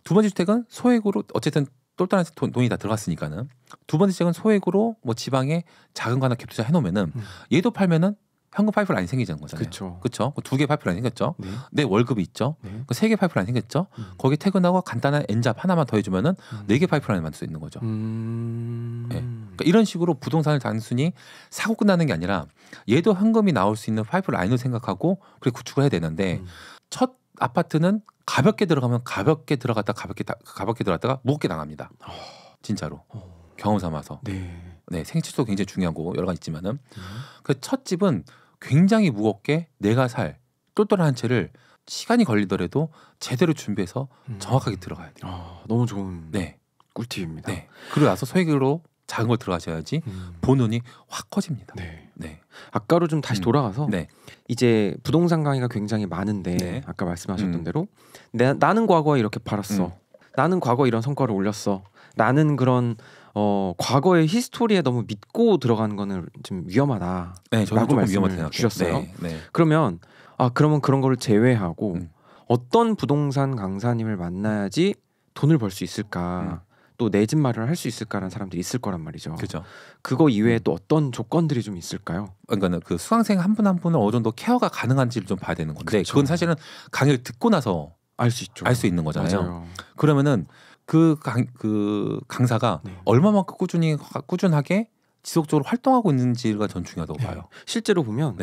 두 번째 주택은 소액으로 어쨌든 똘똘한 돈이 다 들어갔으니까는 두 번째 주택은 소액으로 뭐 지방에 작은 거 하나 갭 투자 해놓으면은 얘도 팔면은 현금 파이프라인이 생기는 거잖아요. 그렇죠. 두 개 파이프라인이 생겼죠. 네. 내 월급이 있죠. 네. 세 개 파이프라인 생겼죠. 거기 퇴근하고 간단한 엔잡 하나만 더 해주면은 네 개 파이프라인 만들 수 있는 거죠. 네. 그러니까 이런 식으로 부동산을 단순히 사고 끝나는 게 아니라 얘도 현금이 나올 수 있는 파이프라인으로 생각하고 그렇게 구축을 해야 되는데 첫 아파트는 가볍게 들어가면 가볍게 들어갔다가 무겁게 나갑니다. 진짜로 경험 삼아서. 네, 생치도 굉장히 중요하고 여러 가지 있지만은 그 첫 집은 굉장히 무겁게 내가 살 똘똘한 한 채를 시간이 걸리더라도 제대로 준비해서 정확하게 들어가야 돼요. 너무 좋은 꿀팁입니다. 네. 그리고 나서 소액으로 작은 걸 들어가셔야지 본운이 확 커집니다. 네. 아까로 좀 다시 돌아가서 이제 부동산 강의가 굉장히 많은데 아까 말씀하셨던 대로 나는 과거에 이렇게 팔았어. 나는 과거에 이런 성과를 올렸어. 나는 그런 과거의 히스토리에 너무 믿고 들어가는 거는 좀 위험하다. 네, 저는 조금 위험하다고 말씀을 주셨어요. 네. 그러면 그런 거를 제외하고 어떤 부동산 강사님을 만나야지 돈을 벌 수 있을까? 또 내 집 마련을 할 수 있을까라는 사람들이 있을 거란 말이죠. 그렇죠. 그거 이외에 또 어떤 조건들이 좀 있을까요? 그러니까 그 수강생 한 분 한 분을 어느 정도 케어가 가능한지를 좀 봐야 되는 건데 그건 사실은 강의를 듣고 나서 알 수 있죠. 알 수 있는 거잖아요. 맞아요. 그러면은 그 강사가 얼마만큼 꾸준하게 지속적으로 활동하고 있는지가 전 중요하다고 봐요. 실제로 보면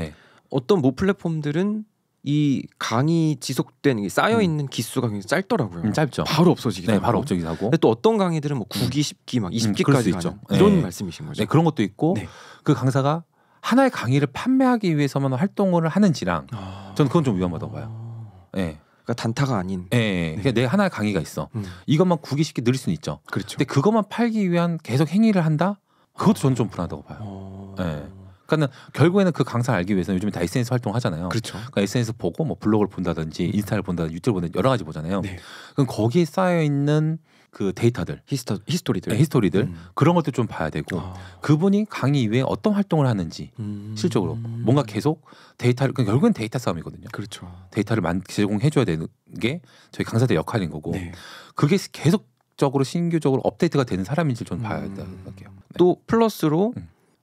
어떤 모 플랫폼들은 이 강의 지속된 쌓여 있는 기수가 굉장히 짧더라고요. 짧죠. 바로 없어지기도 하고. 바로 없어지기도 하고. 근데 또 어떤 강의들은 뭐 9기, 10기 막 20기까지 있죠. 이런 말씀이신 거죠. 그런 것도 있고 그 강사가 하나의 강의를 판매하기 위해서만 활동을 하는지랑 저는 그건 좀 위험하다고 봐요. 예. 그러니까 단타가 아닌. 예. 네. 그러니까 내 하나의 강의가 있어. 이것만 구기 쉽게 늘릴 수는 있죠. 그렇죠. 근데 그것만 팔기 위한 계속 행위를 한다? 그것도 저는 좀 불안하다고 봐요. 예. 그러니까 결국에는 그 강사를 알기 위해서는 요즘에 다 SNS 활동을 하잖아요. 그렇죠. 그러니까 SNS 보고 뭐 블로그를 본다든지 인스타를 본다든지 유튜브를 본다든지 여러 가지 보잖아요. 네. 그럼 거기에 쌓여 있는 그 데이터들, 히스토리들, 네, 히스토리들 그런 것도 좀 봐야 되고 그분이 강의 이외에 어떤 활동을 하는지 실적으로 뭔가 계속 데이터를 그러니까 결국은 데이터 싸움이거든요. 그렇죠. 데이터를 제공해줘야 되는 게 저희 강사들 역할인 거고 네. 그게 계속적으로 신규적으로 업데이트가 되는 사람인지 좀 봐야 된다고 생각해요. 네. 또 플러스로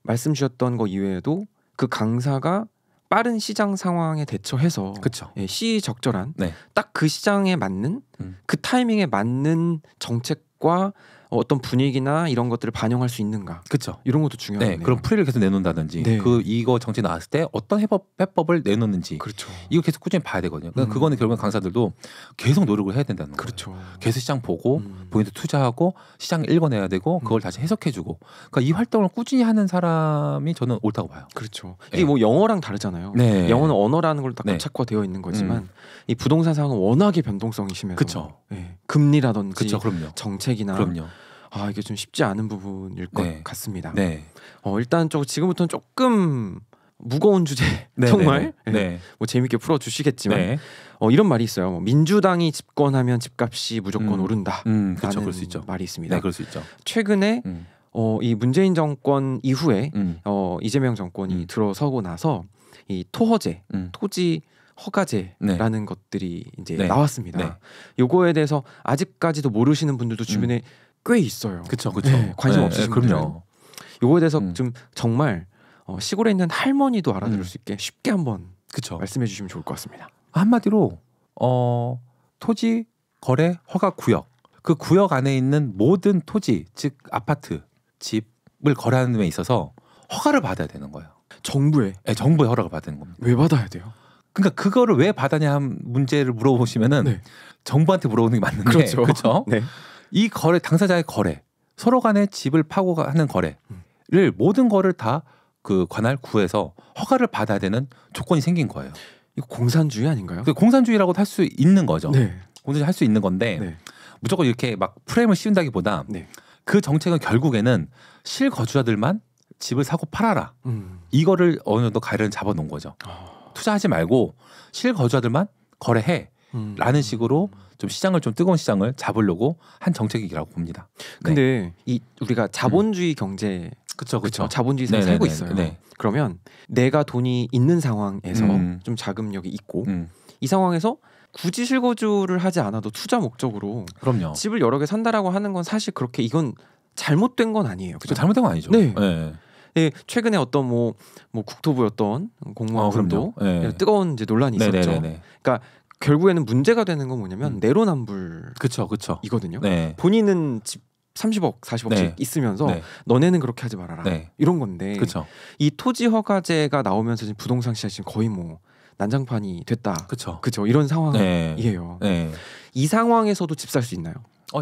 말씀 주셨던 거 이외에도 그 강사가 빠른 시장 상황에 대처해서 그쵸. 예, 시적절한 네. 딱 그 시장에 맞는 그 타이밍에 맞는 정책과 어떤 분위기나 이런 것들을 반영할 수 있는가. 그렇죠. 이런 것도 중요하네요. 네, 그런 풀이를 계속 내놓는다든지 네. 이거 정책 나왔을 때 어떤 해법을 내놓는지 그렇죠. 이거 계속 꾸준히 봐야 되거든요. 그러니까 그거는 결국은 강사들도 계속 노력을 해야 된다는 그렇죠. 거예요. 계속 시장 보고 본인도 투자하고 시장을 읽어내야 되고 그걸 다시 해석해주고 그러니까 이 활동을 꾸준히 하는 사람이 저는 옳다고 봐요. 그렇죠. 네. 이게 뭐 영어랑 다르잖아요. 네. 영어는 언어라는 걸로 딱 네. 고착화되어 있는 거지만 이 부동산 상황은 워낙에 변동성이 심해서 그쵸. 예, 금리라든지 그렇죠, 그럼요. 정책이나 그럼요. 이게 좀 쉽지 않은 부분일 것 네. 같습니다. 네. 일단 지금부터는 조금 무거운 주제 네, 정말 네, 네. 뭐 재밌게 풀어주시겠지만 네. 이런 말이 있어요. 민주당이 집권하면 집값이 무조건 오른다. 그렇죠, 그럴 수 있죠. 말이 있습니다. 네, 그럴 수 있죠. 최근에 이 문재인 정권 이후에 이재명 정권이 음. 들어서고 나서 이 토허제, 토지 허가제라는 것들이 이제 네. 나왔습니다. 네. 요거에 대해서 아직까지도 모르시는 분들도 주변에 꽤 있어요. 그렇죠, 그렇죠. 네, 관심 없으신 분들은. 그럼요. 요거에 대해서 좀 정말 시골에 있는 할머니도 알아들을 수 있게 쉽게 한번 그렇죠. 말씀해 주시면 좋을 것 같습니다. 한마디로 토지 거래 허가 구역 그 구역 안에 있는 모든 토지 즉 아파트 집을 거래하는 데 있어서 허가를 받아야 되는 거예요. 정부에 네, 정부의 허락을 받아야 되는 겁니다. 왜 받아야 돼요? 그러니까 그거를 왜 받았냐 한 문제를 물어보시면은 네. 정부한테 물어보는 게 맞는데 그렇죠. 그렇죠? 네. 이 거래 당사자의 거래 서로 간에 집을 파고 하는 거래를 모든 거를 다 그 관할 구에서 허가를 받아야 되는 조건이 생긴 거예요. 이거 공산주의 아닌가요? 공산주의라고도 할 수 있는 거죠. 네. 공산주의 할 수 있는 건데 네. 무조건 이렇게 막 프레임을 씌운다기보다 네. 그 정책은 결국에는 실거주자들만 집을 사고 팔아라. 이거를 어느 정도 가이드를 잡아놓은 거죠. 투자하지 말고 실거주자들만 거래해. 라는 식으로 좀 시장을 좀 뜨거운 시장을 잡으려고 한 정책이라고 봅니다. 근데 이 우리가 자본주의 경제 그렇죠. 자본주의 사회에 살고 있어요. 네. 그러면 내가 돈이 있는 상황에서 좀 자금력이 있고 이 상황에서 굳이 실거주를 하지 않아도 투자 목적으로 그럼요. 집을 여러 개 산다라고 하는 건 사실 그렇게 이건 잘못된 건 아니에요. 그렇죠. 잘못된 건 아니죠. 네. 네. 네, 최근에 어떤 뭐 국토부였던 공무원분도 네. 뜨거운 이제 논란이 있었죠. 네네네. 그러니까 결국에는 문제가 되는 건 뭐냐면 내로남불 그렇죠. 이거든요. 네. 본인은 집 30억, 40억씩 네. 있으면서 네. 너네는 그렇게 하지 말아라. 네. 이런 건데 그렇죠. 이 토지 허가제가 나오면서 지금 부동산 시장이 지금 거의 뭐 난장판이 됐다. 그렇죠. 그죠? 이런 네. 상황이에요. 네. 이 상황에서도 집 살 수 있나요?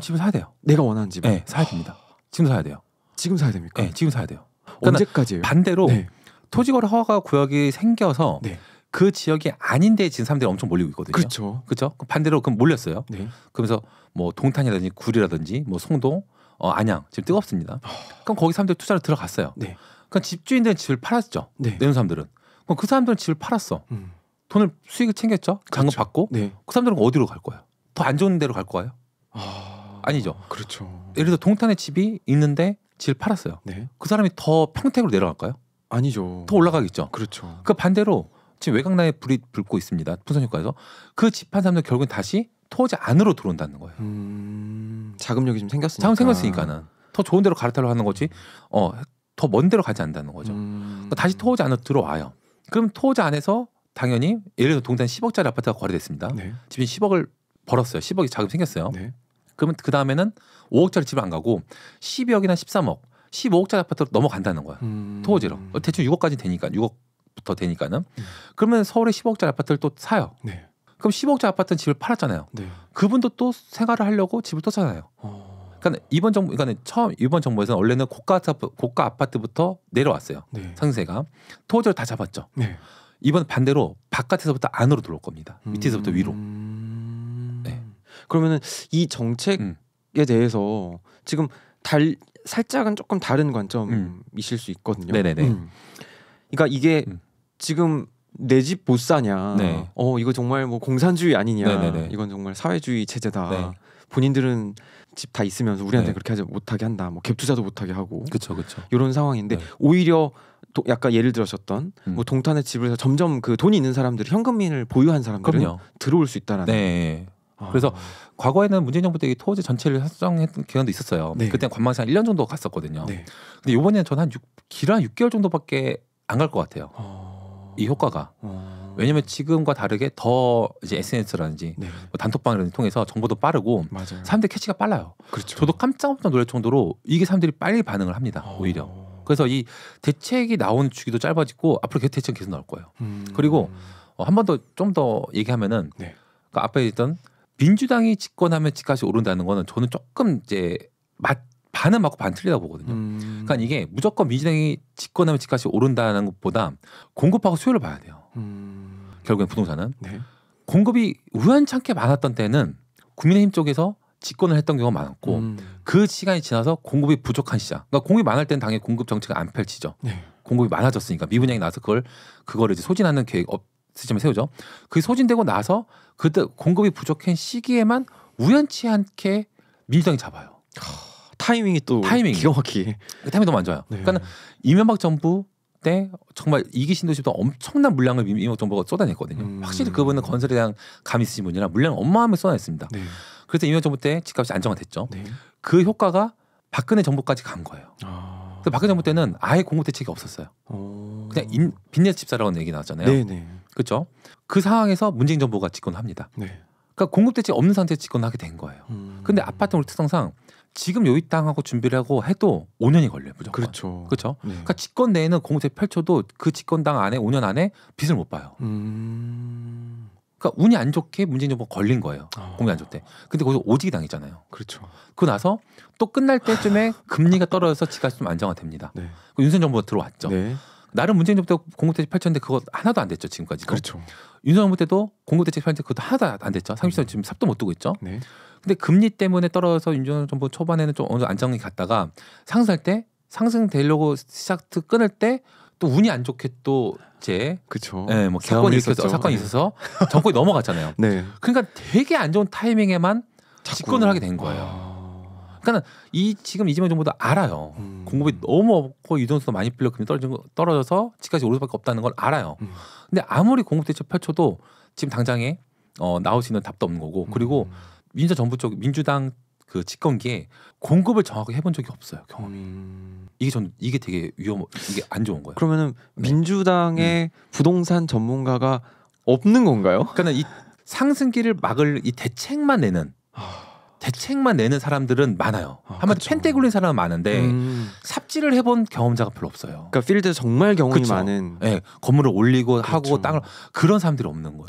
집을 사야 돼요. 내가 원하는 집. 네, 사야 됩니다. 지금 사야 돼요. 지금 사야 됩니까? 네, 지금 사야 돼요. 그러니까 언제까지예요? 반대로 네. 토지거래 허가 구역이 생겨서 네. 그 지역이 아닌데 지금 사람들이 엄청 몰리고 있거든요. 그렇죠. 그렇죠. 반대로 그럼 몰렸어요. 네. 그러면서 뭐 동탄이라든지 구리라든지 뭐 송도, 안양 지금 뜨겁습니다. 그럼 거기 사람들 투자로 들어갔어요. 네. 그럼 집주인들은 집을 팔았죠. 네. 내는 사람들은. 그럼 그 사람들은 집을 팔았어. 돈을 수익을 챙겼죠. 장급 그렇죠. 받고. 네. 그 사람들은 어디로 갈 거예요? 더 안 좋은 데로 갈 거예요? 아니죠. 그렇죠. 예를 들어 동탄에 집이 있는데 집을 팔았어요. 네. 그 사람이 더 평택으로 내려갈까요? 아니죠. 더 올라가겠죠. 그렇죠. 그 반대로 지금 외곽나에 불이 불고 있습니다. 풍선 효과에서 그 집 판 사람들 결국엔 다시 토지 안으로 들어온다는 거예요. 자금력이 좀 생겼으니까. 자금 생겼으니까는 더 좋은 데로 갈아타려고 하는 거지. 더 먼 데로 가지 않는다는 거죠. 그러니까 다시 토지 안으로 들어와요. 그럼 토지 안에서 당연히 예를 들어 동탄 10억짜리 아파트가 거래됐습니다. 네. 집이 10억을 벌었어요. 10억이 자금 생겼어요. 네. 그러면 그 다음에는 5억짜리 집을 안 가고 12억이나 13억, 15억짜리 아파트로 넘어간다는 거야. 토지로. 대충 6억까지 되니까 6억부터 되니까는. 그러면 서울에 15억짜리 아파트를 또 사요. 네. 그럼 15억짜리 아파트는 집을 팔았잖아요. 네. 그분도 또 생활을 하려고 집을 또 사요. 그러니까 이번 정부에서는 원래는 고가 아파트부터 내려왔어요. 네. 상세가 토지를 다 잡았죠. 네. 이번 반대로 바깥에서부터 안으로 들어올 겁니다. 밑에서부터 위로. 네. 그러면은 이 정책에 대해서 지금 살짝은 조금 다른 관점이실 수 있거든요. 네네네. 그러니까 이게 지금 내 집 못 사냐. 네. 이거 정말 뭐 공산주의 아니냐. 네네네. 이건 정말 사회주의 체제다. 네. 본인들은 집 다 있으면서 우리한테 네. 그렇게 하지 못하게 한다. 뭐 갭 투자도 못하게 하고. 그렇죠. 이런 상황인데 네. 오히려 약간 예를 들으셨던 뭐 동탄의 집을 점점 그 돈이 있는 사람들이 현금민을 보유한 사람들은 그럼요. 들어올 수 있다라는. 네. 그래서 과거에는 문재인 정부 때 이 토지 전체를 확정했던 기간도 있었어요. 네. 그때는 관망시 한 1년 정도 갔었거든요. 네. 근데 이번에는 저는 길어 한 6개월 정도밖에 안 갈 것 같아요. 이 효과가. 왜냐면 지금과 다르게 더 이제 SNS라든지 네. 뭐 단톡방을 통해서 정보도 빠르고 맞아요. 사람들 캐치가 빨라요. 그렇죠. 저도 깜짝 놀랄 정도로 이게 사람들이 빨리 반응을 합니다. 오히려. 그래서 이 대책이 나오는 주기도 짧아지고 앞으로 대책은 계속 나올 거예요. 그리고 한 번 더 좀 더 얘기하면은 네. 그러니까 앞에 있던 민주당이 집권하면 집값이 오른다는 거는 저는 조금 이제 반은 맞고 반 틀리다고 보거든요. 그러니까 이게 무조건 민주당이 집권하면 집값이 오른다는 것보다 공급하고 수요를 봐야 돼요. 결국엔 부동산은 네. 공급이 우연찮게 많았던 때는 국민의힘 쪽에서 집권을 했던 경우가 많았고 그 시간이 지나서 공급이 부족한 시장. 그러니까 공급이 많을 때는 당연히 공급 정책을 안 펼치죠. 네. 공급이 많아졌으니까 미분양이 나서 그거를 이제 소진하는 계획 시점에 세우죠. 그게 소진되고 나서 그때 공급이 부족한 시기에만 우연치 않게 민주당이 잡아요. 타이밍이 기가 막히게. 그 타이밍이 너무 안 좋아요. 네. 그러니까 이명박 정부 때 정말 이기 신도시도 엄청난 물량을 이명박 정부가 쏟아냈거든요. 확실히 그분은 건설에 대한 감이 있으신 분이라 물량을 어마어마하게 쏟아냈습니다. 네. 그래서 이명박 정부 때 집값이 안정화됐죠. 네. 그 효과가 박근혜 정부까지 간 거예요. 근데 박근혜 정부 때는 아예 공급 대책이 없었어요. 그냥 빚내서 집 사라는 얘기 나왔잖아요. 네네. 그렇죠. 그 상황에서 문재인 정부가 집권합니다. 네. 그러니까 공급 대책 없는 상태에서 집권하게 된 거예요. 근데 아파트 특성상 지금 요이 땅하고 준비를 하고 해도 5년이 걸려요. 무조건. 그렇죠. 그렇죠. 네. 그러니까 집권 내에는 공급 대책 펼쳐도 그 집권당 안에 5년 안에 빚을 못 봐요. 그러니까 운이 안 좋게 문재인 정부가 걸린 거예요. 공급이 안 좋대. 근데 거기서 오지게 당했잖아요. 그렇죠. 그러고 나서 또 끝날 때쯤에 금리가 떨어져서 집값이 좀 안정화됩니다. 네. 윤석열 정부가 들어왔죠. 네. 나름 문재인 정부 때 공급 대책 펼쳤는데 그거 하나도 안 됐죠. 지금까지. 그렇죠. 윤석열 정부 때도 공급 대책 펼쳤는데 그것도 하나도 안 됐죠. 30년 지금 삽도 못 두고 있죠. 네. 근데 금리 때문에 떨어져서 윤석열 정부 초반에는 좀 어느 정도 안정이 갔다가 상승할 때 상승되려고 시작트 끊을 때 또 운이 안 좋게 또 이제 그렇죠. 네, 뭐 개헌이 일으켜서 사건이 있어서 정권이 넘어갔잖아요. 네. 그러니까 되게 안 좋은 타이밍에만 집권을 하게 된 거예요. 그러니까 지금 이재명 정부도 알아요. 공급이 너무 없고 유동수도 많이 빌려 금리 떨어져서 집까지 오를 수밖에 없다는 걸 알아요. 근데 아무리 공급 대책 펼쳐도 지금 당장에 나올 수 있는 답도 없는 거고 그리고 민주당 그 집권기에 공급을 정확하게 해본 적이 없어요. 경험이. 이게 되게 이게 안 좋은 거예요. 그러면은 민주당의 부동산 전문가가 없는 건가요? 그러니까 이 상승기를 막을 이 대책만 내는 사람들은 많아요. 한마디로 펜대 굴린 사람은 많은데 삽질을 해본 경험자가 별로 없어요. 그러니까 필드에 정말 경험이 그쵸? 많은. 네, 건물을 올리고 그렇죠. 하고 땅을 그런 사람들이 없는 거예요.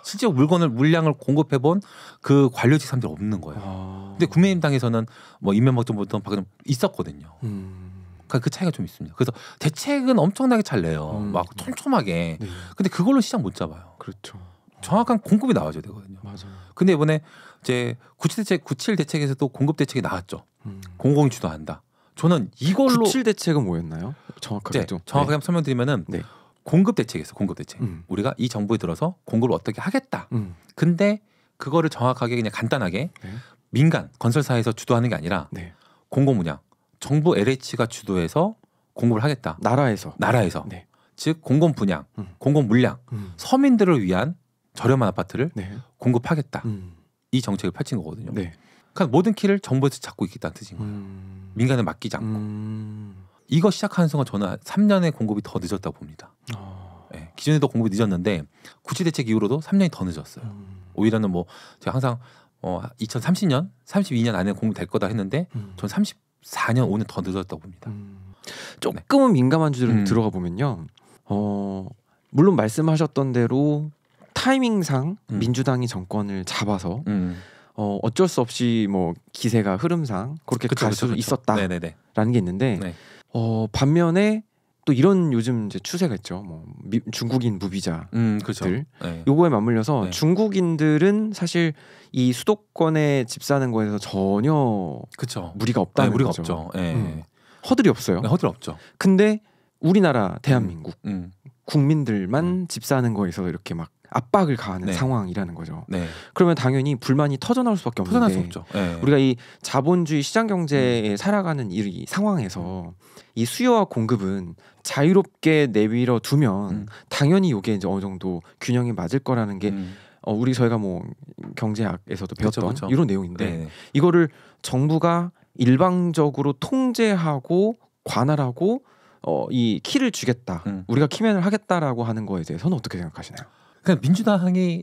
실제 물량을 공급해본 그 관료직 사람들이 없는 거예요. 근데 국민의힘당에서는 뭐 이명박 정부부터 박근혜 있었거든요. 그러니까 그 차이가 좀 있습니다. 그래서 대책은 엄청나게 잘 내요. 막 촘촘하게. 네. 근데 그걸로 시장 못 잡아요. 그렇죠. 정확한 공급이 나와줘야 되거든요. 맞아요. 근데 이번에 이제 97 대책에서도 공급 대책이 나왔죠. 공공이 주도한다. 저는 이걸로 97 대책은 뭐였나요? 정확하게 좀. 정확하게 한번 설명드리면은 네. 공급 대책에서 공급 대책. 우리가 이 정부에 들어서 공급을 어떻게 하겠다. 근데 그거를 정확하게 그냥 간단하게 네. 민간 건설사에서 주도하는 게 아니라 네. 공공분양 정부 LH가 주도해서 공급을 하겠다. 나라에서. 네. 즉 공공분양, 공공물량, 서민들을 위한 저렴한 아파트를 네. 공급하겠다. 이 정책을 펼친 거거든요. 네. 그러니까 모든 키를 정부에서 잡고 있겠다는 뜻인 거예요. 민간에 맡기지 않고. 이거 시작하는 순간 저는 3년의 공급이 더 늦었다고 봅니다. 네. 기존에도 공급이 늦었는데 97 대책 이후로도 3년이 더 늦었어요. 오히려는 뭐 제가 항상 2030년, 32년 안에 공급될 거다 했는데 저는 34년, 5년 더 늦었다고 봅니다. 조금은 민감한 주제로 들어가 보면요. 물론 말씀하셨던 대로 타이밍상 민주당이 정권을 잡아서 어쩔 수 없이 뭐 기세가 흐름상 그렇게 갈 수 있었다라는 게 있는데 네. 반면에 또 이런 요즘 이제 추세가 있죠. 뭐 중국인 무비자들 그렇죠. 네. 요거에 맞물려서 네. 중국인들은 사실 이 수도권에 집 사는 거에서 전혀 그렇죠. 무리가 없다는 무리가 거죠. 없죠. 네. 허들이 없어요. 네, 허들 없죠. 근데 우리나라 대한민국 국민들만 음. 집 사는 거에 있어서 이렇게 막 압박을 가하는 네. 상황이라는 거죠. 네. 그러면 당연히 불만이 터져나올 수밖에 없는데 터져날 수 없죠. 네. 우리가 이 자본주의 시장 경제에 살아가는 이 상황에서 이 수요와 공급은 자유롭게 내밀어 두면 당연히 이게 이제 어느 정도 균형이 맞을 거라는 게 저희가 뭐 경제학에서도 배웠던 그쵸. 이런 내용인데 네. 이거를 정부가 일방적으로 통제하고 관할하고 이 키를 주겠다. 우리가 키맨을 하겠다라고 하는 거에 대해서는 어떻게 생각하시나요? 그냥 민주당이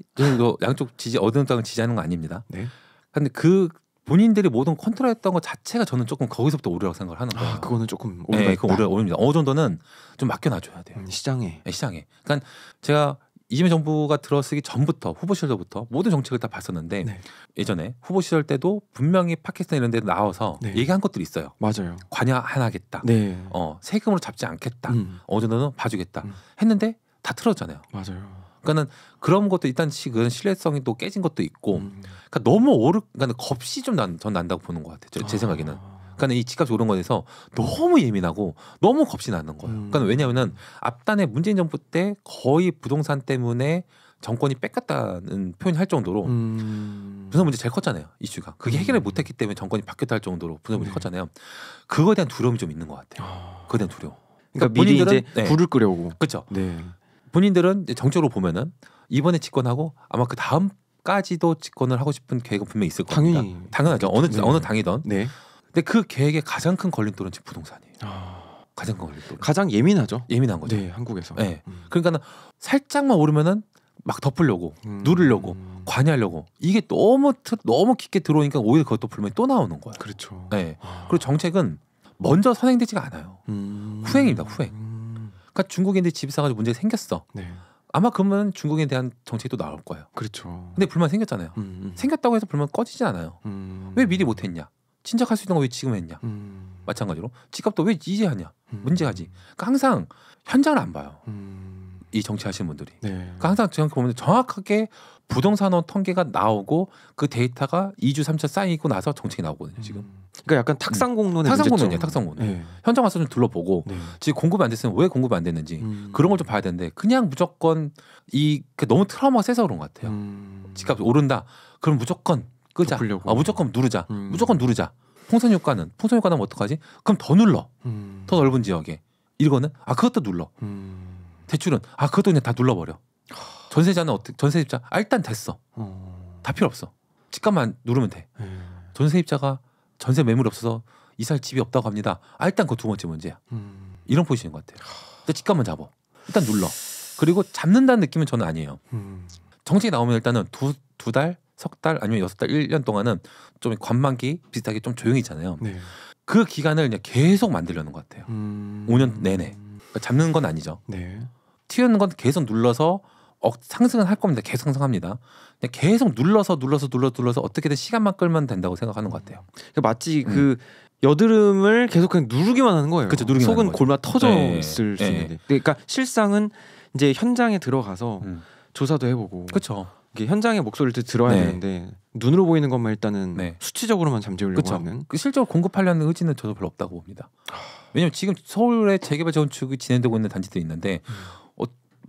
양쪽 지지 어느 당을 지지하는 거 아닙니다. 네. 근데 그 본인들이 모든 컨트롤했던 것 자체가 저는 조금 거기서부터 오류라고 생각을 하는 거예요. 그거는 조금 오류가 네, 있다. 오류입니다. 어느 정도는 좀 맡겨놔줘야 돼요. 시장에. 네, 시장에. 그러니까 제가 이재명 정부가 들어서기 전부터 후보 시절부터 모든 정책을 다 봤었는데 네. 예전에 후보 시절 때도 분명히 팟캐스트 이런 데 나와서 네. 얘기한 것들이 있어요. 맞아요. 관여 안 하겠다. 네. 세금으로 잡지 않겠다. 어느 정도는 봐주겠다. 음. 했는데 다 틀어졌잖아요. 맞아요. 그러니까는 그런 것도 일단 그런 신뢰성이 또 깨진 것도 있고, 그러니까 너무 그러니까 겁이 좀 전 난다고 보는 것 같아요. 제 생각에는. 그러니까 이 집값이 오른 거에 대해서 너무 예민하고 너무 겁이 나는 거예요. 그러니까 왜냐하면은 앞단에 문재인 정부 때 거의 부동산 때문에 정권이 뺏겼다는 표현을 할 정도로 부동산 문제 제일 컸잖아요. 이슈가. 그게 해결을 못했기 때문에 정권이 바뀌었다 할 정도로 부동산 문제 컸잖아요. 그거에 대한 두려움이 좀 있는 것 같아요. 그거에 대한 두려움. 그러니까 미리 이제 불을 끄려고. 그렇죠. 네. 본인들은 이제 정적으로 보면은 이번에 집권하고 아마 그 다음까지도 집권을 하고 싶은 계획은 분명히 있을 겁니다. 당연하죠. 어느 당이든. 네. 근데 그 계획의 가장 큰 걸림돌은 지금 부동산이에요. 가장 큰 걸림돌. 가장 예민하죠. 예민한 거죠. 네, 한국에서. 네. 그러니까는 살짝만 오르면은 막 덮으려고, 누르려고, 관여하려고 이게 너무 깊게 들어오니까 오히려 그것도 불만이 또 나오는 거예요. 그렇죠. 네. 그리고 정책은 먼저 선행되지가 않아요. 후행입니다. 후행. 그러니까 중국인들이 집 사가지고 문제가 생겼어. 네. 아마 그러면 중국에 대한 정책도 나올 거예요. 그렇죠. 근데 불만 생겼잖아요. 생겼다고 해서 불만 꺼지지 않아요. 왜 미리 못했냐? 진작할 수 있는 거 왜 지금 했냐? 마찬가지로 집값도 왜 이제 하냐? 문제하지. 그러니까 항상 현장을 안 봐요. 이 정치하시는 분들이. 네. 그러니까 항상 제가 보면 정확하게 부동산원 통계가 나오고 그 데이터가 2주 3주 쌓이고 나서 정책이 나오거든요. 지금. 그러니까 약간 탁상공론의 탁상공론이에요. 탁상공론. 네. 현장 와서 좀 둘러보고 지금 공급이 안 됐으면 왜 공급이 안 됐는지 그런 걸 좀 봐야 되는데 그냥 무조건 너무 트라우마가 세서 그런 것 같아요. 집값이 오른다. 그럼 무조건 끄자. 무조건 누르자. 무조건 누르자. 풍선 효과는 어떡하지? 그럼 더 눌러. 더 넓은 지역에. 이거는 그것도 눌러. 대출은 그것도 그냥 다 눌러버려. 전세자는 전세입자 일단 됐어. 다 필요 없어. 집값만 누르면 돼. 전세입자가 전세 매물이 없어서 이사할 집이 없다고 합니다. 일단 그 두 번째 문제야. 이런 포지션인 것 같아요. 근데 집값만 잡아. 일단 눌러. 그리고 잡는다는 느낌은 저는 아니에요. 정책이 나오면 일단은 두 달, 석 달 아니면 6달, 1년 동안은 좀 관망기 비슷하게 좀 조용히 있잖아요. 네. 그 기간을 그냥 계속 만들려는 것 같아요. 5년 내내. 그러니까 잡는 건 아니죠. 네. 튀는 건 계속 눌러서 상승은 할 겁니다. 계속 상승합니다. 그냥 계속 눌러서 어떻게든 시간만 끌면 된다고 생각하는 것 같아요. 그러니까 마치 그 여드름을 계속 그냥 누르기만 하는 거예요. 그렇죠, 누르기만 속은 하는 거죠. 골마 터졌을 수 있는데. 그러니까 실상은 이제 현장에 들어가서 조사도 해보고. 그렇죠. 현장의 목소리를 들어야 되는데 눈으로 보이는 것만 일단은 수치적으로만 잠재우려고 하는. 실제로 공급하려는 의지는 저도 별로 없다고 봅니다. 왜냐하면 지금 서울에 재개발 재건축이 진행되고 있는 단지들이 있는데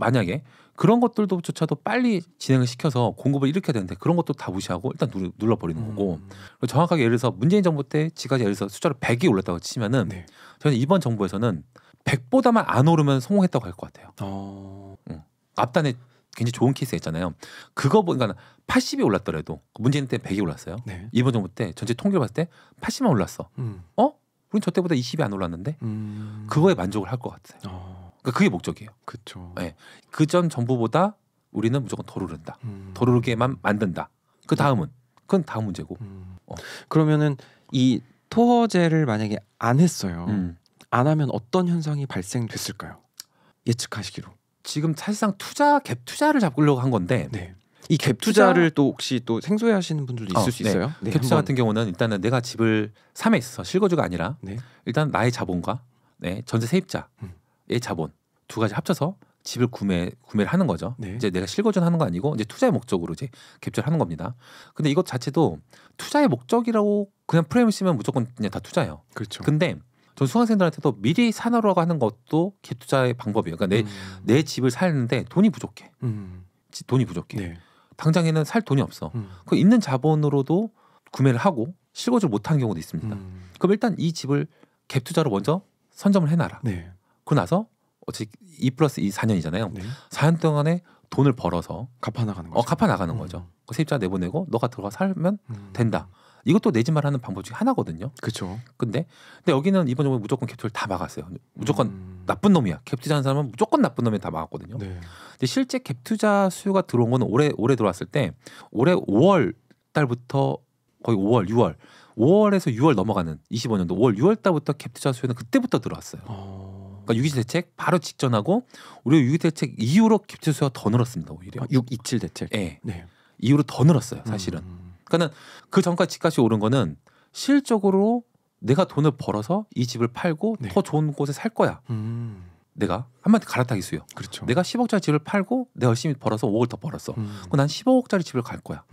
만약에 그런 것들조차도 빨리 진행을 시켜서 공급을 일으켜야 되는데 그런 것도 다 무시하고 일단 눌러버리는 거고 그리고 정확하게 예를 들어서 문재인 정부 때 지금까지 예를 들어서 숫자로 100이 올랐다고 치면은 저는 이번 정부에서는 100보다만 안 오르면 성공했다고 할 것 같아요. 앞단에 굉장히 좋은 케이스 있잖아요. 그거 보니까 80이 올랐더라도 문재인 때 100이 올랐어요. 네. 이번 정부 때 전체 통계를 봤을 때 80만 올랐어. 우린 저 때보다 20이 안 올랐는데 그거에 만족을 할 것 같아요. 그러니까 그게 목적이에요. 그렇죠. 네. 그전 정부보다 우리는 무조건 더 오른다. 더 오르게만 만든다. 그건 다음 문제고. 그러면은 이 토허제를 만약에 안 했어요. 안 하면 어떤 현상이 발생됐을까요? 예측하시기로. 지금 사실상 갭 투자를 잡으려고 한 건데 이 갭 투자를 또 혹시 또 생소해하시는 분들도 있을 수 네. 있어요. 네, 갭 투자 같은 경우는 일단은 내가 집을 삼에 있어서 실거주가 아니라 네. 일단 나의 자본과 전세 세입자의 자본 두 가지 합쳐서 집을 구매를 하는 거죠. 네. 이제 내가 실거주는 하는 거 아니고 이제 투자의 목적으로 이제 갭투자를 하는 겁니다. 근데 이것 자체도 투자의 목적이라고 그냥 프레임을 쓰면 무조건 그냥 다 투자예요. 그렇죠. 근데 전 수강생들한테도 미리 사놓으라고 하는 것도 갭 투자의 방법이에요. 그러니까 내 집을 사는데 돈이 부족해. 돈이 부족해. 네. 당장에는 살 돈이 없어. 그 있는 자본으로도 구매를 하고 실거주를 못한 경우도 있습니다. 그럼 일단 이 집을 갭 투자로 먼저 선점을 해놔라. 네. 그러고 나서 어차피 2+2 4년이잖아요. 네. 4년 동안에 돈을 벌어서 갚아 나가는 거죠. 갚아 나가는 거죠. 그 세입자 내보내고 너가 들어가 살면 된다. 이것도 내 집만 하는 방법 중에 하나거든요. 그렇죠. 근데 여기는 이번 정부는 무조건 갭투자를 다 막았어요. 무조건 나쁜 놈이야. 갭 투자하는 사람은 무조건 나쁜 놈이 다 막았거든요. 네. 근데 실제 갭 투자 수요가 들어온 거는 올해 들어왔을 때 올해 5월 달부터 거의 5월에서 6월 넘어가는 25년도 5월 6월 달부터 갭 투자 수요는 그때부터 들어왔어요. 그러니까 6.27 대책 바로 직전하고 우리 6.27 대책 이후로 갭 투자 수요가 더 늘었습니다. 오히려 6.27 대책. 네. 네. 이후로 더 늘었어요. 사실은. 그러니까는 그 전까지 집값이 오른 거는 실적으로 내가 돈을 벌어서 이 집을 팔고 네. 더 좋은 곳에 살 거야. 내가 한마디 갈아타기 수요. 그렇죠. 내가 10억짜리 집을 팔고 내가 열심히 벌어서 5억을 더 벌었어. 그럼 난 15억짜리 집을 갈 거야.